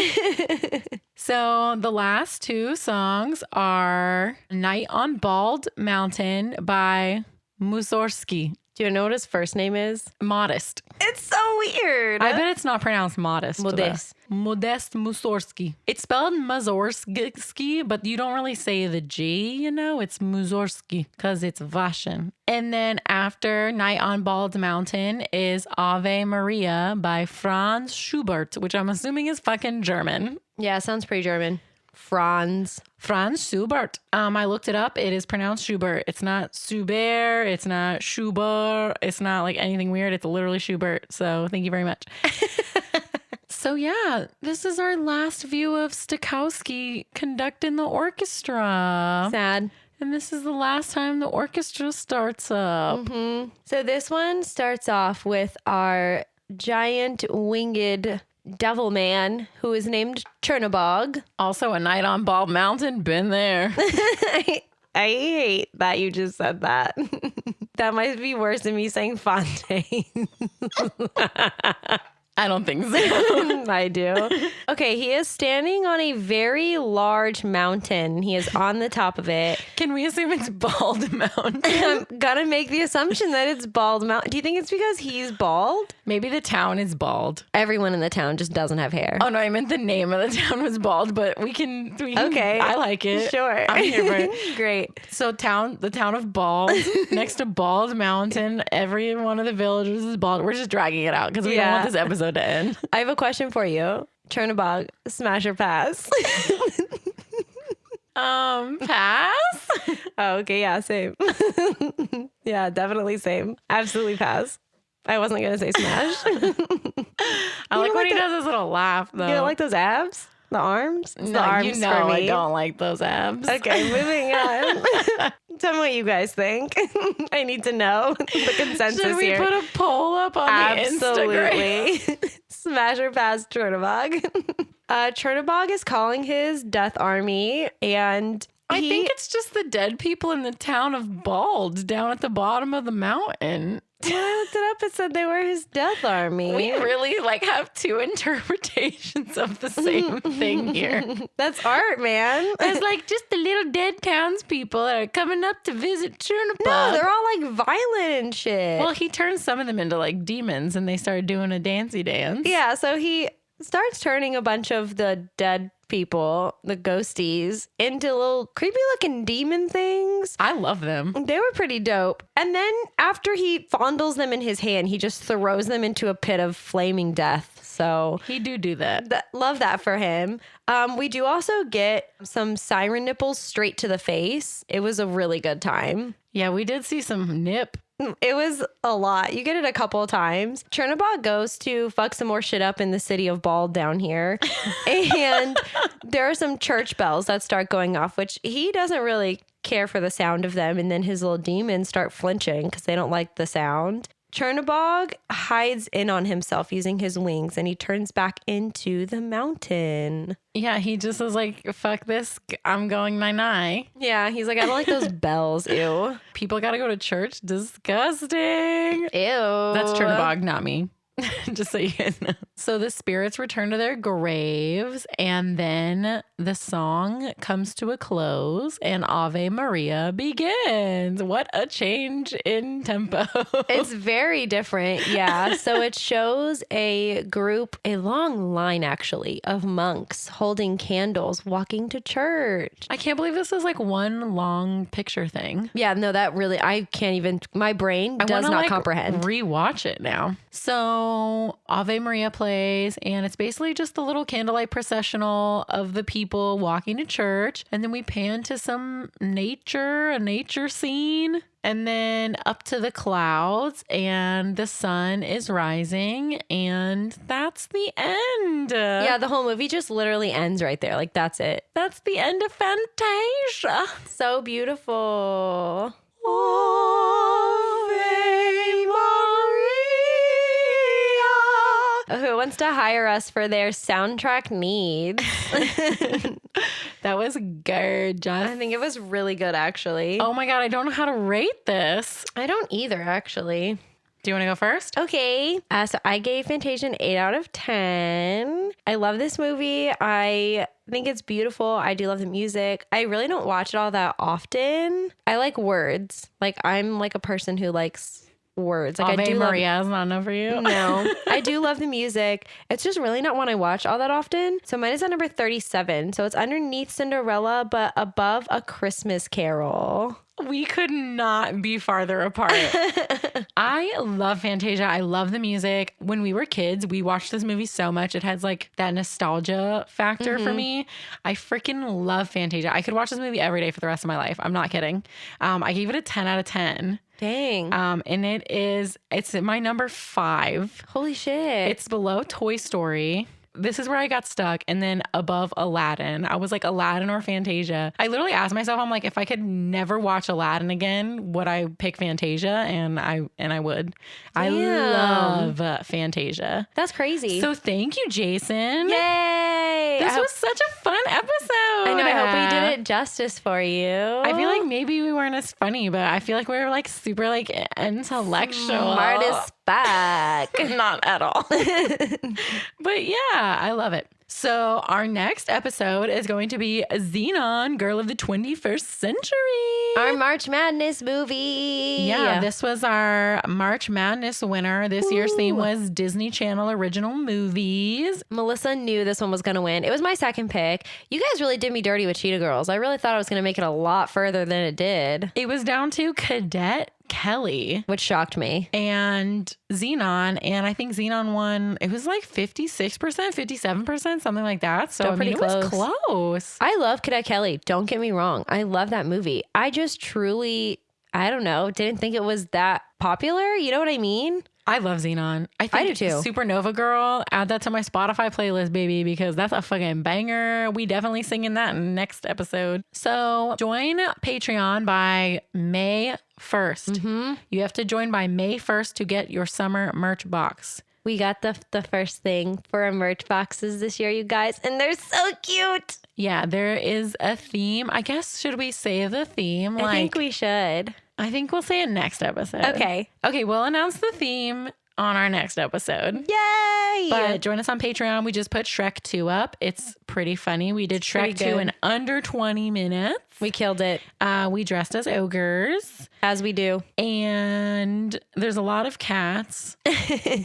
So the last 2 songs are Night on Bald Mountain by Musorski. Do you know what his first name is? Modest. It's so weird. I bet it's not pronounced modest. though. Modest. Modest Musorski. It's spelled Musorski, but you don't really say the G, you know? It's Musorski because it's Russian. And then after Night on Bald Mountain is Ave Maria by Franz Schubert, which I'm assuming is fucking German. Yeah, sounds pretty German. Franz Schubert. I looked it up. It is pronounced Schubert. It's not Schubert. It's not Schubert. It's not like anything weird. It's literally Schubert. So thank you very much. So yeah, this is our last view of Stokowski conducting the orchestra. Sad. And this is the last time the orchestra starts up. So this one starts off with our giant winged devil man who is named Chernobog. Also a Night on Bald Mountain. Been there. I hate that you just said that. That might be worse than me saying Fontaine. I don't think so. I do. Okay, he is standing on a very large mountain. He is on the top of it. Can we assume it's Bald Mountain? I'm gonna make the assumption that it's Bald Mountain. Do you think it's because he's bald? Maybe the town is bald. Everyone in the town just doesn't have hair. Oh no, I meant the name of the town was Bald, but we can Okay. I like it. Sure. I'm here for it. Great. So the town of Bald, next to Bald Mountain, every one of the villagers is bald. We're just dragging it out because we don't want this episode to end. I have a question for you. Chernobog, smash or pass? Pass? Oh, okay, yeah, same. Yeah, definitely same. Absolutely pass. I wasn't gonna say smash. I like when he does his little laugh though. You don't like those abs? The arms? It's the arms you know for me. I don't like those abs. Okay, moving on. Tell me what you guys think. I need to know the consensus Should we here. put a poll up on the Instagram? Absolutely. Smash or pass Chernobog. Chernobog is calling his death army, and I think it's just the dead people in the town of Bald down at the bottom of the mountain. when I looked it up, it said they were his death army. We really have two interpretations of the same thing here. That's art, man. It's just the little dead townspeople that are coming up to visit Chernobog. No, they're all violent and shit. Well, he turned some of them into demons and they started doing a dancey dance. Yeah, so he starts turning a bunch of the dead people, the ghosties, into little creepy looking demon things. I love them. They were pretty dope. And then after he fondles them in his hand, he just throws them into a pit of flaming death. So He do that. love that for him. We do also get some siren nipples straight to the face. It was a really good time. Yeah, we did see some nip. It was a lot. You get it a couple of times. Chernobog goes to fuck some more shit up in the city of Bald down here. And there are some church bells that start going off, which he doesn't really care for the sound of them. And then his little demons start flinching because they don't like the sound. Chernobog hides in on himself using his wings and he turns back into the mountain. Yeah, he just was like, fuck this. I'm going nine. Yeah, he's like, I don't like those bells. Ew. People got to go to church. Disgusting. Ew. That's Chernobog, not me. Just so you guys know. So the spirits return to their graves, and then the song comes to a close, and Ave Maria begins. What a change in tempo. It's very different. Yeah. So it shows a long line actually, of monks holding candles walking to church. I can't believe this is one long picture thing. Yeah. No, that really, I can't even, my brain does wanna, not comprehend. Rewatch it now. So Ave Maria plays, and it's basically just the little candlelight processional of the people walking to church. And then we pan to some a nature scene. And then up to the clouds, and the sun is rising, and that's the end. Yeah, the whole movie just literally ends right there. That's it. That's the end of Fantasia. So beautiful. Who wants to hire us for their soundtrack needs? That was gorgeous. I think it was really good, actually. Oh my God, I don't know how to rate this. I don't either, actually. Do you want to go first? Okay. So I gave Fantasia an 8 out of 10. I love this movie. I think it's beautiful. I do love the music. I really don't watch it all that often. I like words. I'm a person who likes words. I Ave do Maria is not enough for you? No. I do love the music. It's just really not one I watch all that often. So mine is at number 37. So it's underneath Cinderella, but above A Christmas Carol. We could not be farther apart. I love Fantasia. I love the music. When we were kids, we watched this movie so much. It has that nostalgia factor for me. I freaking love Fantasia. I could watch this movie every day for the rest of my life. I'm not kidding. I gave it a 10 out of 10. Dang. And it's my number 5. Holy shit. It's below Toy Story. This is where I got stuck. And then above Aladdin, I was like Aladdin or Fantasia. I literally asked myself, I'm like, if I could never watch Aladdin again, would I pick Fantasia? And I would. I love Fantasia. That's crazy. So thank you, Jason. Yay. This was such a fun episode. I know. I hope we did it justice for you. I feel like maybe we weren't as funny, but I feel like we were super intellectual. Smart as back. Not at all. But yeah, I love it. So our next episode is going to be Xenon, Girl of the 21st Century. Our March Madness movie. Yeah, this was our March Madness winner. This year's theme was Disney Channel original movies. Melissa knew this one was going to win. It was my second pick. You guys really did me dirty with Cheetah Girls. I really thought I was going to make it a lot further than it did. It was down to Cadet Kelly, which shocked me, and Xenon, and I think Xenon won. It was like 56%, 57%, something like that. So I mean, it was close. I love Cadet Kelly. Don't get me wrong. I love that movie. I just truly, I don't know, didn't think it was that popular. You know what I mean? I love Xenon. I do too. Supernova Girl, add that to my Spotify playlist, baby, because that's a fucking banger. We definitely singing that in next episode. So join Patreon by May 1st. You have to join by May 1st to get your summer merch box. We got the first thing for our merch boxes this year, you guys, and they're so cute. Yeah, there is a theme. I guess, should we say the theme? I think we should. I think we'll say it next episode. Okay, we'll announce the theme on our next episode. Yay! But join us on Patreon. We just put Shrek 2 up. It's pretty funny. We did Shrek 2 in under 20 minutes. We killed it. We dressed as ogres. As we do. And there's a lot of cats.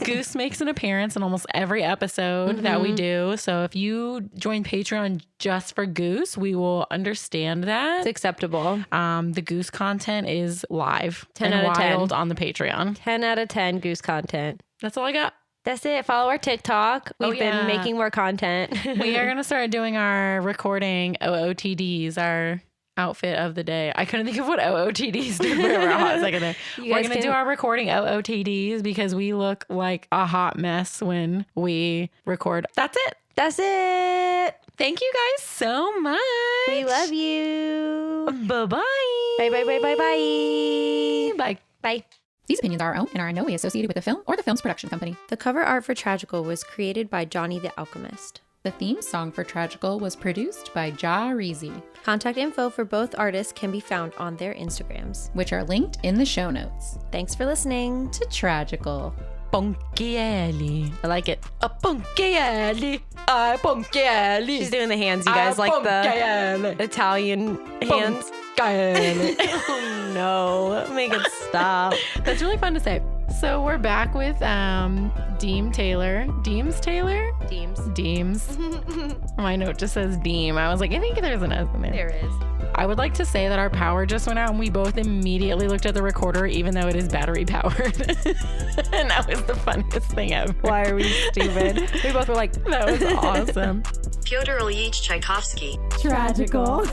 Goose makes an appearance in almost every episode that we do. So if you join Patreon just for Goose, we will understand that. It's acceptable. The Goose content is live 10 and out of 10. wild on the Patreon. 10 out of 10 Goose content. That's all I got. That's it. Follow our TikTok. We've been making more content. We are going to start doing our recording OOTDs, our outfit of the day. I couldn't think of what OOTDs do for a hot second there. We're going to do our recording OOTDs because we look like a hot mess when we record. That's it. That's it. Thank you guys so much. We love you. Bye-bye. Bye, bye, bye, bye, bye. Bye. Bye. These opinions are our own and are in no way associated with the film or the film's production company. The cover art for Tragical was created by Johnny the Alchemist. The theme song for Tragical was produced by Jahreezy. Contact info for both artists can be found on their Instagrams, which are linked in the show notes. Thanks for listening to Tragical. Ponchielli. I like it. A Ponchielli. A Ponchielli. She's doing the hands, you guys, like the Italian hands. Oh no, make it stop. That's really fun to say. So we're back with Deems Taylor. Deems. My note just says Deem. I was like, I think there's an S in there. There is. I would like to say that our power just went out and we both immediately looked at the recorder even though it is battery powered. And that was the funniest thing ever. Why are we stupid? We both were like, that was awesome. Fyodor Ilyich Tchaikovsky. Tragical.